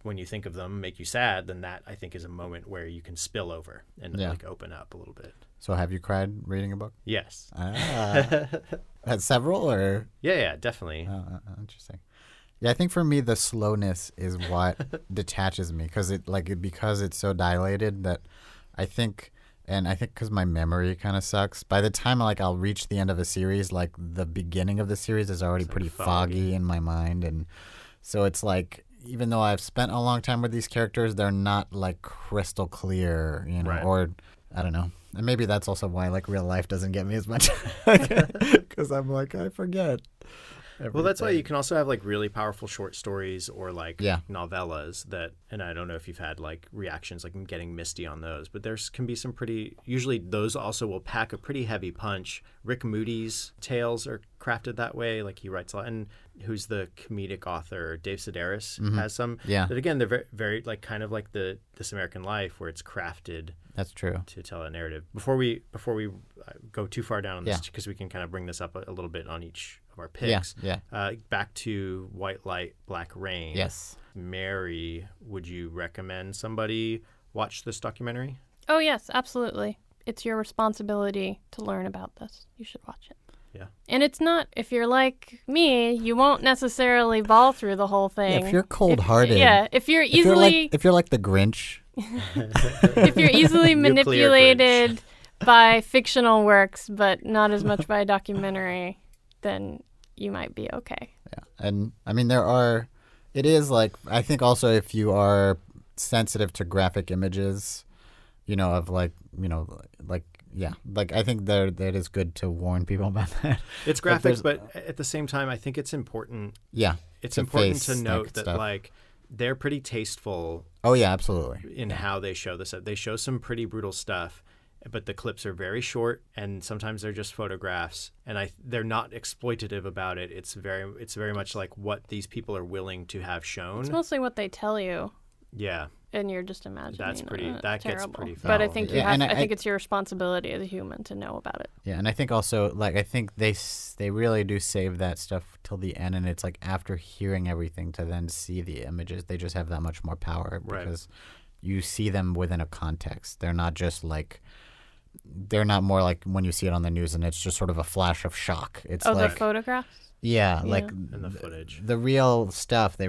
when you think of them make you sad, then that, I think, is a moment where you can spill over and open up a little bit. So have you cried reading a book? Yes. Had several, or? Yeah, definitely. Interesting. Yeah, I think for me the slowness is what detaches me, because it's so dilated that I think because my memory kind of sucks, by the time I'll reach the end of a series, like the beginning of the series is already pretty foggy in my mind, and so it's like, even though I've spent a long time with these characters, they're not like crystal clear, Right. Or I don't know. And maybe that's also why real life doesn't get me as much, because I'm like, I forget everything. Well, that's why you can also have really powerful short stories or Yeah. novellas that, and I don't know if you've had reactions, I'm getting misty on those, but can be some usually those also will pack a pretty heavy punch. Rick Moody's tales are crafted that way. He writes a lot, and who's the comedic author, Dave Sedaris, has some. Yeah. But again, they're very, very kind of like This American Life, where it's crafted. That's true. To tell a narrative. Before we go too far down on this, Yeah. because we can kind of bring this up a little bit on each of our picks. Yeah. Back to White Light, Black Rain. Yes. Mary, would you recommend somebody watch this documentary? Oh, yes, absolutely. It's your responsibility to learn about this. You should watch it. Yeah. And it's not, if you're like me, you won't necessarily bawl through the whole thing. If you're cold-hearted. If you're easily... If you're like the Grinch. if you're easily manipulated by fictional works, but not as much by a documentary, then you might be okay. Yeah. And I mean, it is I think also if you are sensitive to graphic images, I think that is good to warn people about that. It's graphic, but at the same time, I think it's important. Yeah. It's important to note that they're pretty tasteful. Oh yeah, absolutely. In how they show this. They show some pretty brutal stuff, but the clips are very short, and sometimes they're just photographs, and they're not exploitative about it. It's very much like what these people are willing to have shown. It's mostly what they tell you. Yeah. And you're just imagining. That terrible. gets pretty foul. But I think I think it's your responsibility as a human to know about it. Yeah, and I think also I think they really do save that stuff till the end, and it's after hearing everything to then see the images, they just have that much more power, because you see them within a context. They're not just they're not more like when you see it on the news and it's just sort of a flash of shock. It's the photographs? Yeah, and the footage. The real stuff, they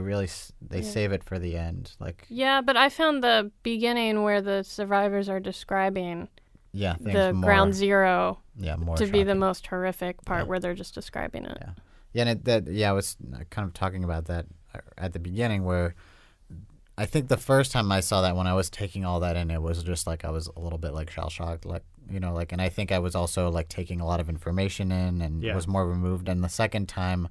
save it for the end. Yeah, but I found the beginning where the survivors are describing the more, ground zero more to shocking. be the most horrific part, where they're just describing it. Yeah, and I was kind of talking about that at the beginning, where I think the first time I saw that, when I was taking all that in, it was just I was a little bit shell-shocked, and I think I was also taking a lot of information in and was more removed. And the second time,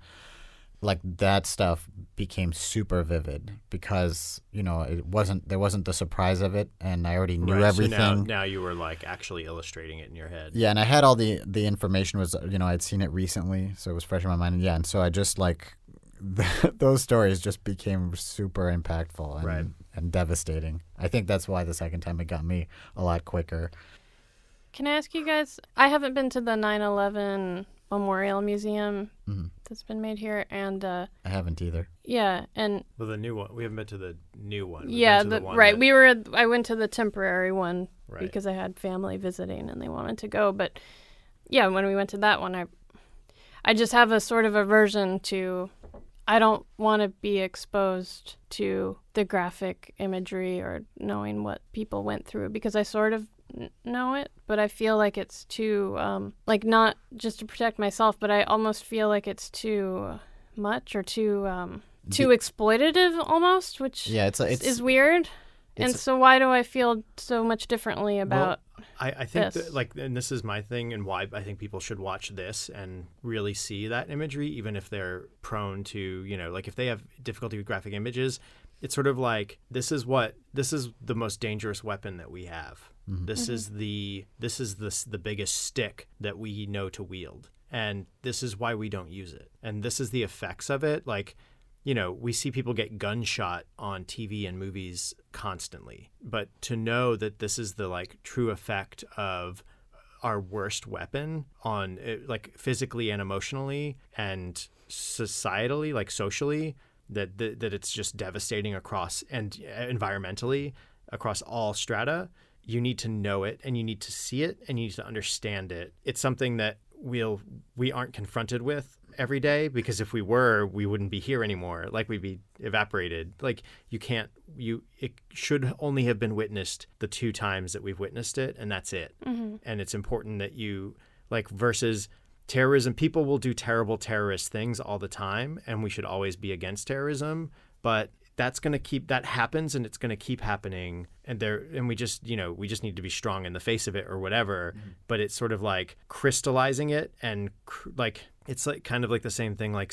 like that stuff became super vivid because, there wasn't the surprise of it, and I already knew everything. So now you were like actually illustrating it in your head. Yeah, and I had all the information was, I'd seen it recently, so it was fresh in my mind. And and so I just like those stories just became super impactful and devastating. I think that's why the second time it got me a lot quicker. Can I ask you guys, I haven't been to the 9/11 Memorial Museum that's been made here, and I haven't either. Yeah, and well, the new one, we haven't been to the new one. Yeah, I went to the temporary one because I had family visiting and they wanted to go. But yeah, when we went to that one, I just have a sort of aversion to. I don't want to be exposed to the graphic imagery or knowing what people went through because I sort of know it, but I feel like it's too, not just to protect myself, but I almost feel like it's too much or too exploitative almost, which is weird. And so why do I feel so much differently about I think that, and this is my thing and why I think people should watch this and really see that imagery, even if they're prone to, if they have difficulty with graphic images, it's sort of like, this is the most dangerous weapon that we have. Mm-hmm. This is the biggest stick that we know to wield. And this is why we don't use it. And this is the effects of it. Like, we see people get gunshot on TV and movies constantly. But to know that this is the true effect of our worst weapon on physically and emotionally and societally, socially, that it's just devastating across and environmentally across all strata. You need to know it and you need to see it and you need to understand it. It's something that we aren't confronted with every day, because if we were, we wouldn't be here anymore. We'd be evaporated. It should only have been witnessed the 2 times that we've witnessed it, and that's it. Mm-hmm. And it's important that you versus terrorism. People will do terrible terrorist things all the time, and we should always be against terrorism. But that happens, and it's going to keep happening. And we just need to be strong in the face of it or whatever. Mm-hmm. But it's sort of crystallizing it, and it's kind of the same thing, like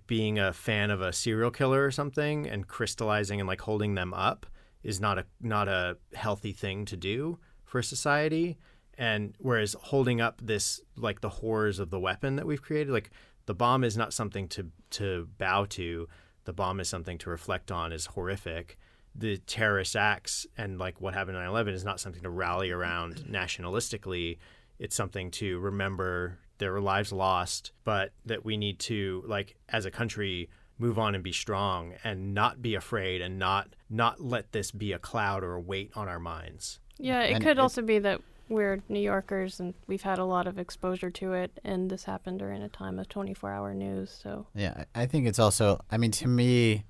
being a fan of a serial killer or something, and crystallizing and holding them up is not a healthy thing to do for society. And whereas holding up this, the horrors of the weapon that we've created, the bomb is not something to bow to. The bomb is something to reflect on, is horrific. The terrorist acts and what happened in 9/11 is not something to rally around nationalistically. It's something to remember there were lives lost, but that we need to, as a country, move on and be strong and not be afraid and not let this be a cloud or a weight on our minds. Yeah, it could also be that we're New Yorkers and we've had a lot of exposure to it, and this happened during a time of 24-hour news. So yeah, I think it's also, to me,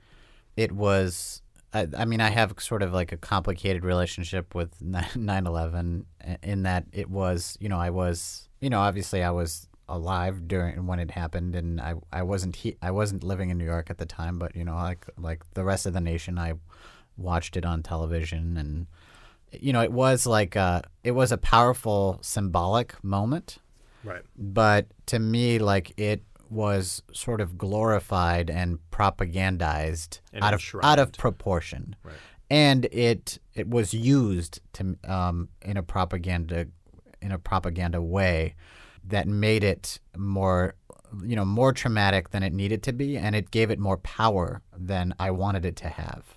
it was, I have sort of a complicated relationship with 9/11 in that it was, obviously I was alive when it happened, and I wasn't living in New York at the time, but like the rest of the nation, I watched it on television, and it was it was a powerful symbolic moment, right? But to me, it was sort of glorified and propagandized and out of proportion, right? And it was used to in a propaganda way that made it more traumatic than it needed to be, and it gave it more power than I wanted it to have.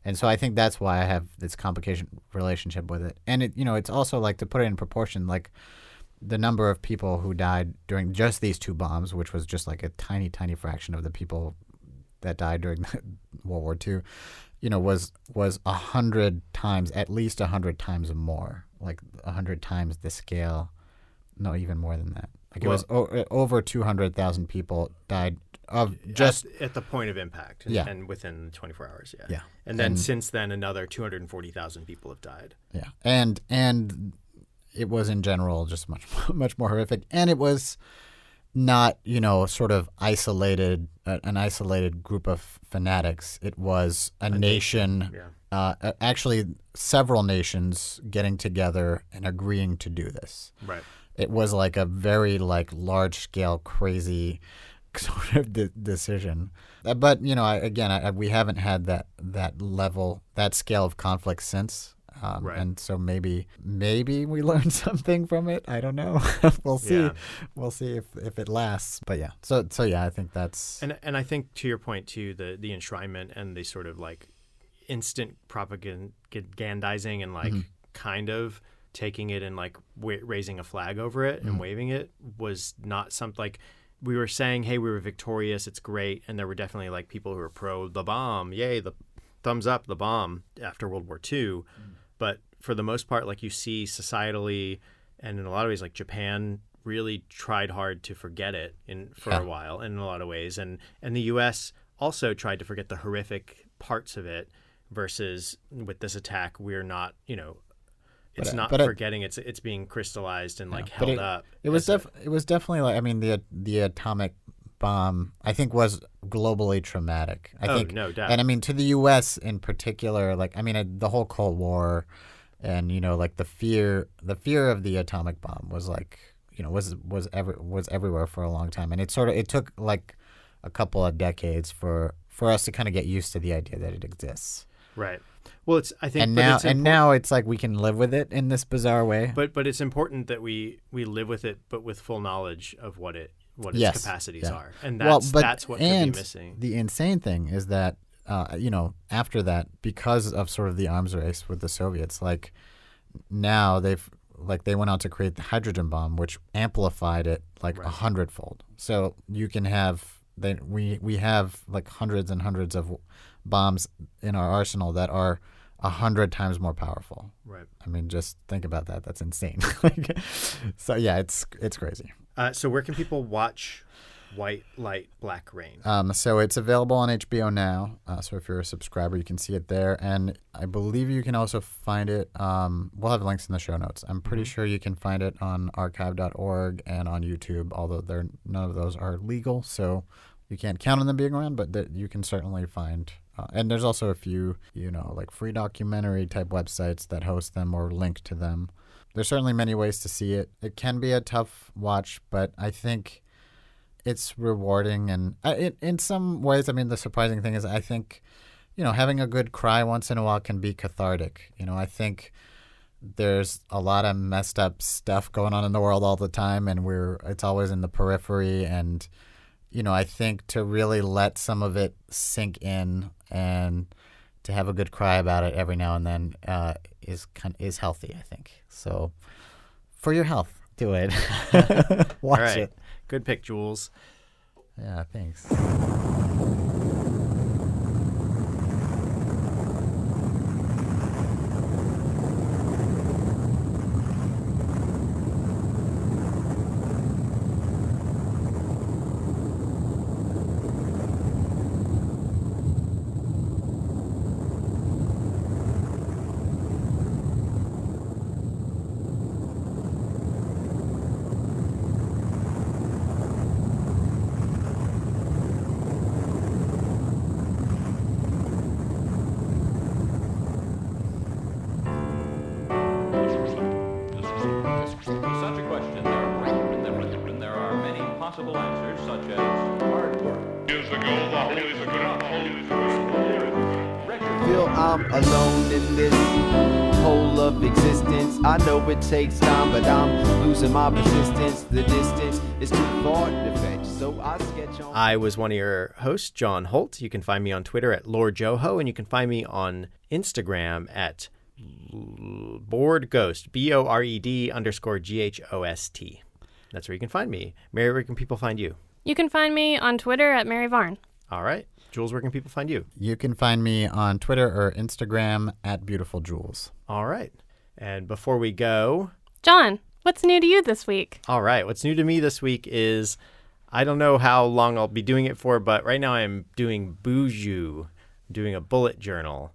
And so I think that's why I have this complicated relationship with it. And it's also to put it in proportion, the number of people who died during just these 2 bombs, which was just a tiny, tiny fraction of the people that died during World War II, was 100 times, at least 100 times more, 100 times the scale. No, even more than that. It was over 200,000 people died of just at the point of impact, and within 24 hours, yeah. And then since then, another 240,000 people have died. Yeah, and it was in general just much more horrific, and it was not sort of an isolated group of fanatics. It was a nation, actually several nations getting together and agreeing to do this. Right. It was a very large scale, crazy sort of decision. But we haven't had that level, that scale of conflict since. Right. And so maybe we learned something from it. I don't know. We'll see. Yeah. We'll see if it lasts. But yeah. So yeah, I think that's And I think to your point too, the enshrinement and the sort of like instant propagandizing and like kind of taking it and like raising a flag over it and waving it was not something like we were saying, hey, we were victorious, it's great, and there were definitely like people who were pro the bomb, yay, the thumbs up the bomb after World War II. But for the most part, like you see societally and in a lot of ways, like Japan really tried hard to forget it for a while in a lot of ways. And the U.S. also tried to forget the horrific parts of it versus with this attack, we're not, it's not forgetting. It's being crystallized and like held up. It was definitely like, I mean, the atomic bomb, I think, was globally traumatic. I think, no doubt. And I mean, to the U.S. in particular, like, I mean, the whole Cold War, and like the fear of the atomic bomb was like, was everywhere for a long time, and it took like a couple of decades for us to kind of get used to the idea that it exists. Right. Well, now it's like we can live with it in this bizarre way. But it's important that we live with it, but with full knowledge of what its capacities are, and that's what could be missing. The insane thing is that after that, because of sort of the arms race with the Soviets, like now they went on to create the hydrogen bomb, which amplified it like 100-fold. So you can have we have like hundreds and hundreds of bombs in our arsenal that are 100 times more powerful. Right. I mean, just think about that. That's insane. So yeah, it's crazy. So where can people watch White Light, Black Rain? So it's available on HBO now. So if you're a subscriber, you can see it there. And I believe you can also find it. We'll have links in the show notes. I'm pretty sure you can find it on archive.org and on YouTube, although none of those are legal. So you can't count on them being around, but you can certainly find. And there's also a few, like free documentary type websites that host them or link to them. There's certainly many ways to see it. It can be a tough watch, but I think it's rewarding. And in some ways, I mean, the surprising thing is I think, having a good cry once in a while can be cathartic. I think there's a lot of messed up stuff going on in the world all the time, and it's always in the periphery. And, I think to really let some of it sink in and to have a good cry about it every now and then is healthy, I think. So for your health, do it. Watch it. Good pick, Jules. Yeah, thanks. Alone in this hole of existence. I know it takes time, but I'm losing my persistence. The distance is too far to fetch, so I sketch on. I was one of your hosts, John Holt. You can find me on Twitter at Lord Joho, and you can find me on Instagram at BoredGhost, BORED_GHOST. That's where you can find me. Mary, where can people find you? You can find me on Twitter at Mary Varn. All right. Jules, where can people find you? You can find me on Twitter or Instagram at Beautiful Jules. All right. And before we go... John, what's new to you this week? All right. What's new to me this week is, I don't know how long I'll be doing it for, but right now I'm doing Boujou, doing a bullet journal,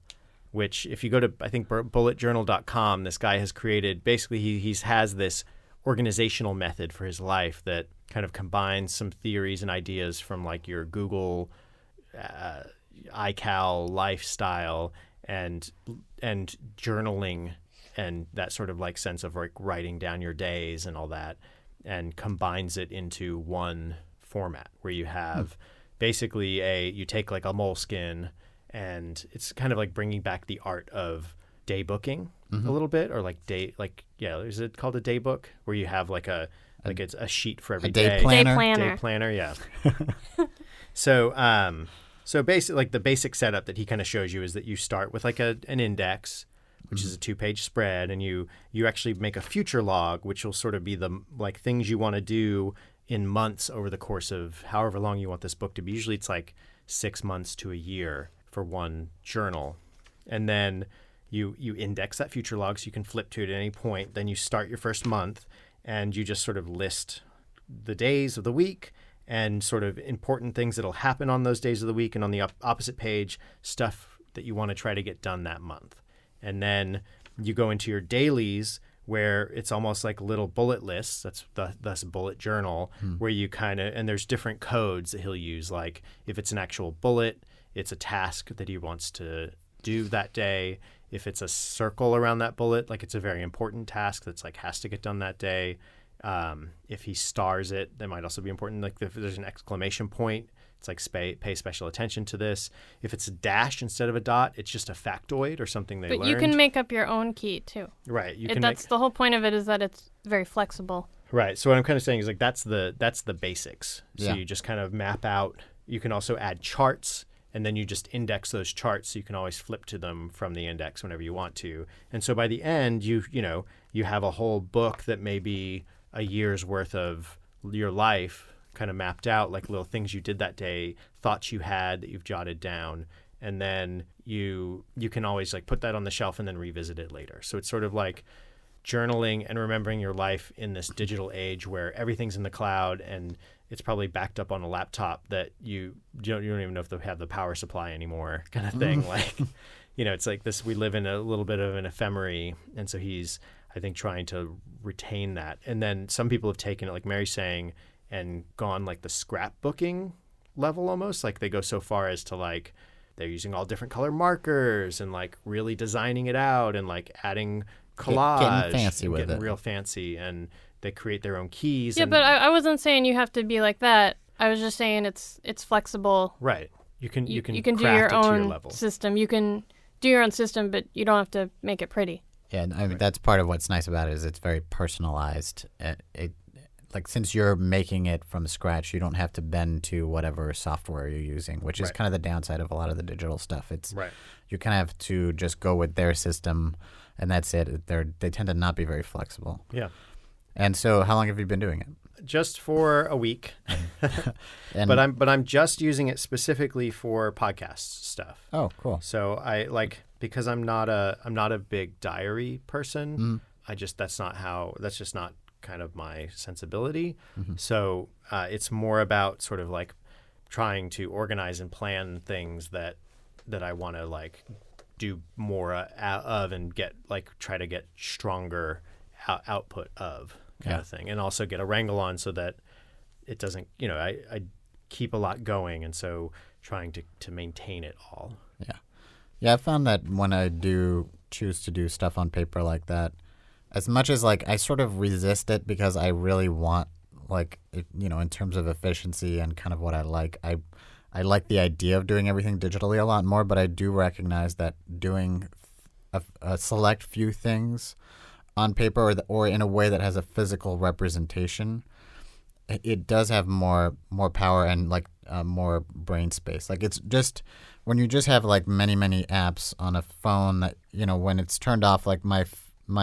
which if you go to, I think, bulletjournal.com, this guy has created, basically he has this organizational method for his life that kind of combines some theories and ideas from like your Google iCal lifestyle and journaling and that sort of like sense of like writing down your days and all that, and combines it into one format where you have basically you take like a moleskin, and it's kind of like bringing back the art of day booking a little bit, or like is it called a day book, where you have like it's a sheet for every day. day planner. Day planner, yeah. So basically, like the basic setup that he kind of shows you is that you start with like an index, which is a 2-page spread, and you actually make a future log, which will sort of be the like things you want to do in months over the course of however long you want this book to be. Usually it's like 6 months to a year for one journal. And then you index that future log so you can flip to it at any point. Then you start your first month, and you just sort of list the days of the week and sort of important things that'll happen on those days of the week, and on the opposite page, stuff that you want to try to get done that month. And then you go into your dailies, where it's almost like little bullet lists. That's thus a bullet journal, where you kind of, and there's different codes that he'll use. Like if it's an actual bullet, it's a task that he wants to do that day. If it's a circle around that bullet, like it's a very important task that's like has to get done that day. If he stars it, that might also be important. Like if there's an exclamation point, it's like pay special attention to this. If it's a dash instead of a dot, it's just a factoid or something they learned. But you can make up your own key too. Right. That's the whole point of it, is that it's very flexible. Right. So what I'm kind of saying is like that's the basics. So Yeah. you just kind of map out. You can also add charts, and then you just index those charts, so you can always flip to them from the index whenever you want to. And so by the end, you have a whole book that may be a year's worth of your life kind of mapped out, like little things you did that day, thoughts you had that you've jotted down, and then you can always like put that on the shelf and then revisit it later. So it's sort of like journaling and remembering your life in this digital age where everything's in the cloud, and it's probably backed up on a laptop that you don't even know if they have the power supply anymore, kind of thing. Like, it's like this, we live in a little bit of an ephemery, and so he's, I think, trying to retain that. And then some people have taken it, like Mary's saying, and gone like the scrapbooking level almost. Like they go so far as to like they're using all different color markers and like really designing it out and like adding collage, getting fancy with getting it, real fancy, and they create their own keys. Yeah, but I wasn't saying you have to be like that. I was just saying it's flexible. Right. You can do craft your it to own your level. system. You can do your own system, but you don't have to make it pretty. Yeah, I mean, that's part of what's nice about it, is it's very personalized. Like since you're making it from scratch, you don't have to bend to whatever software you're using, which is kind of the downside of a lot of the digital stuff. It's you kind of have to just go with their system, and that's it. They tend to not be very flexible. Yeah. And so, how long have you been doing it? Just for a week, And, but I'm just using it specifically for podcast stuff. oh, cool. So I because I'm not a big diary person. That's just not kind of my sensibility. So it's more about sort of like trying to organize and plan things that I want to like do more of and try to get stronger output of kind of thing, and also get a wrangle on so that it doesn't, I keep a lot going, and so trying to maintain it all. Yeah, I found that when I do choose to do stuff on paper like that, as much as like I sort of resist it because I really want in terms of efficiency and kind of what I like, I like the idea of doing everything digitally a lot more, but I do recognize that doing a select few things on paper or in a way that has a physical representation, it does have more power and like more brain space. Like it's just when you just have like many apps on a phone that when it's turned off, like my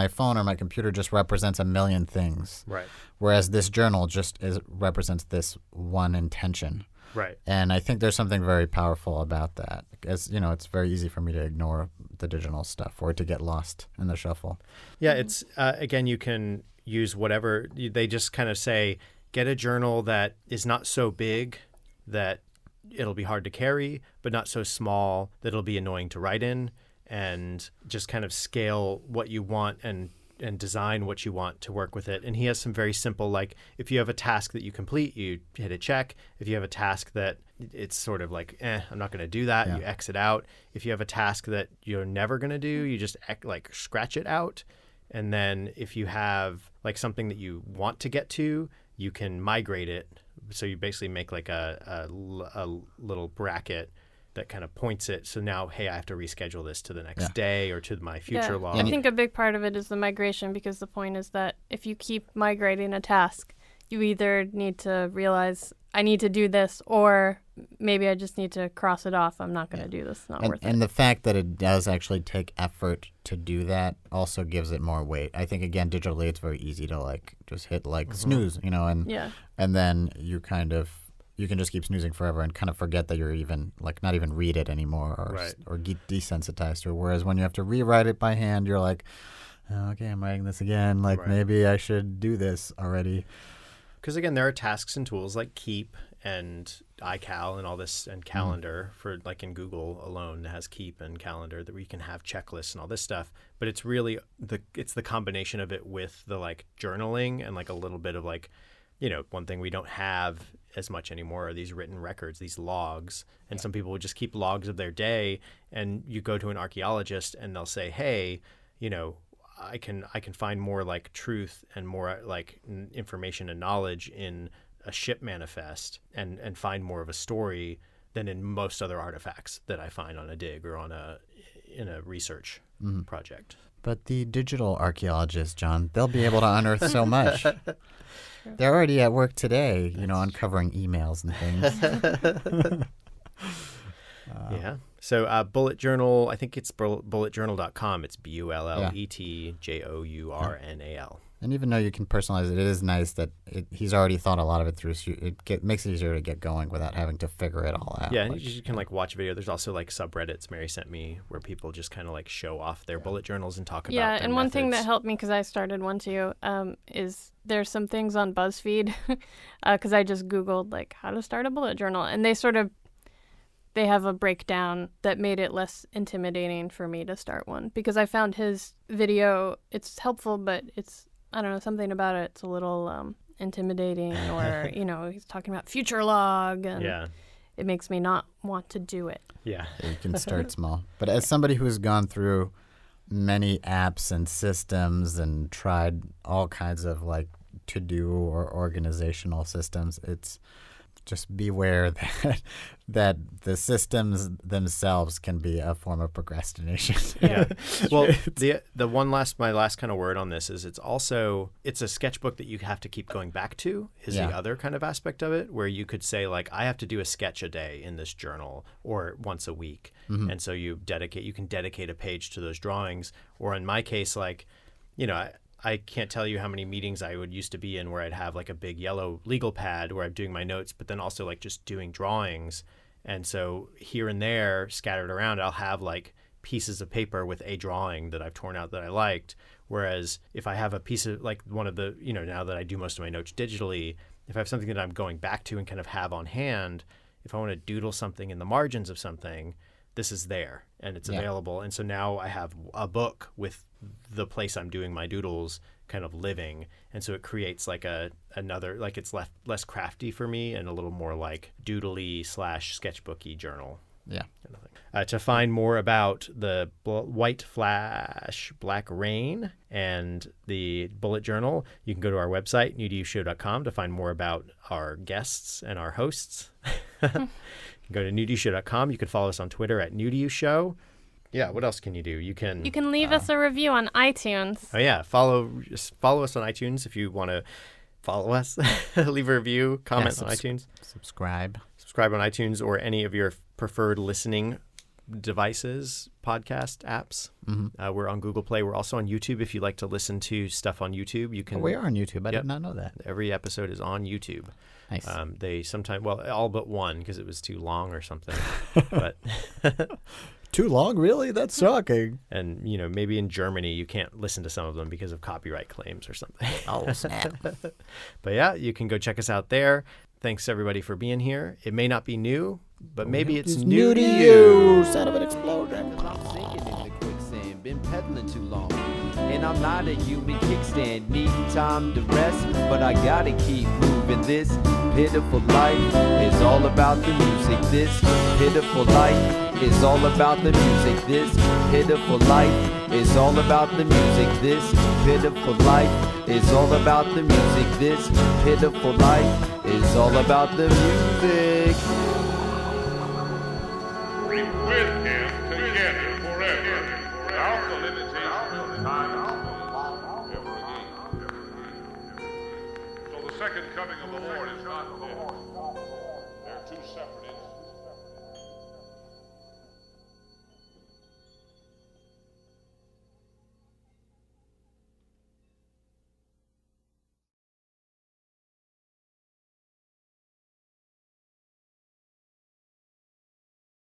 phone or my computer just represents a million things. Right. Whereas this journal just represents this one intention. Right. And I think there's something very powerful about that. As it's very easy for me to ignore the digital stuff or to get lost in the shuffle. Yeah, it's again, you can use whatever. They just kind of say, get a journal that is not so big that it'll be hard to carry, but not so small that it'll be annoying to write in, and just kind of scale what you want and design what you want to work with it. And he has some very simple, like if you have a task that you complete, you hit a check. If you have a task that it's sort of like, I'm not going to do that, you exit out. If you have a task that you're never going to do, you just like scratch it out. And then if you have like something that you want to get to, you can migrate it So you basically make like a little bracket that kind of points it. So now, hey, I have to reschedule this to the next day or to my future log. I think a big part of it is the migration, because the point is that if you keep migrating a task, you either need to realize I need to do this, or maybe I just need to cross it off. I'm not going to do this. It's not worth it. And the fact that it does actually take effort to do that also gives it more weight. I think, again, digitally, it's very easy to like just hit like snooze, and then you can just keep snoozing forever and kind of forget that you're even like not even read it anymore or get desensitized to it. Whereas when you have to rewrite it by hand, you're like, oh, okay, I'm writing this again. Like maybe I should do this already. Because again, there are tasks and tools like Keep and iCal and all this, and Calendar for like in Google alone has Keep and Calendar that we can have checklists and all this stuff. But it's really it's the combination of it with the like journaling and like a little bit of like, one thing we don't have as much anymore are these written records, these logs. And some people would just keep logs of their day, and you go to an archaeologist and they'll say, hey, I can find more like truth and more like information and knowledge in a ship manifest and find more of a story than in most other artifacts that I find on a dig or in a research project. But the digital archaeologists, John, they'll be able to unearth so much. They're already at work today, uncovering emails and things. Yeah. So Bullet Journal, I think it's bulletjournal.com. It's BULLETJOURNAL. And even though you can personalize it, it is nice that he's already thought a lot of it through. So it makes it easier to get going without having to figure it all out. Yeah, you can like watch a video. There's also like subreddits Mary sent me where people just kind of like show off their bullet journals and talk about their and one thing that methods. helped me, because I started one too, is there's some things on BuzzFeed, because I just Googled like how to start a bullet journal, and they have a breakdown that made it less intimidating for me to start one, because I found his video, it's helpful, but it's, I don't know, something about it, it's a little intimidating, or, he's talking about future log, and it makes me not want to do it. Yeah. You can start small. But as somebody who has gone through many apps and systems and tried all kinds of like to-do or organizational systems, it's just beware that the systems themselves can be a form of procrastination. Yeah. Well, my last kind of word on this is it's a sketchbook that you have to keep going back to is the other kind of aspect of it, where you could say like, I have to do a sketch a day in this journal or once a week. Mm-hmm. And so you can dedicate a page to those drawings. Or in my case, like, I can't tell you how many meetings I would used to be in where I'd have like a big yellow legal pad where I'm doing my notes, but then also like just doing drawings. And so here and there scattered around, I'll have like pieces of paper with a drawing that I've torn out that I liked. Whereas if I have a piece of like one of the, now that I do most of my notes digitally, if I have something that I'm going back to and kind of have on hand, if I want to doodle something in the margins of something, this is there and it's available. And so now I have a book with the place I'm doing my doodles kind of living. And so it creates like another, like it's less crafty for me and a little more like doodly / sketchbooky journal. Yeah. Kind of thing. To find more about the White Flash, Black Rain, and the Bullet Journal, you can go to our website, nudiyouShow.com, to find more about our guests and our hosts. You can go to nudiyouShow.com. You can follow us on Twitter at nudiyouShow. Yeah, what else can you do? You can leave us a review on iTunes. Oh yeah, follow us on iTunes if you want to follow us. Leave a review, comment on iTunes. Subscribe on iTunes or any of your preferred listening devices, podcast apps. Mm-hmm. We're on Google Play. We're also on YouTube. If you like to listen to stuff on YouTube, you can. We are on YouTube. I did not know that. Every episode is on YouTube. Nice. They sometimes, all but one, because it was too long or something. But too long, really? That's shocking. And maybe in Germany you can't listen to some of them because of copyright claims or something. Oh snap! But yeah, you can go check us out there. Thanks everybody for being here. It may not be new, but maybe it's new to you. Son of an explosion. I'm sinking in the quicksand been peddling too long. And I'm not a human kickstand, needing time to rest, but I gotta keep moving. This pitiful life is all about the music. This pitiful life is all about the music. This pitiful life is all about the music. This pitiful life is all about the music. This pitiful life is all about the music. Be with him together forever, without the limitation of time ever again. So the second coming of the Lord is not dead. They're two separate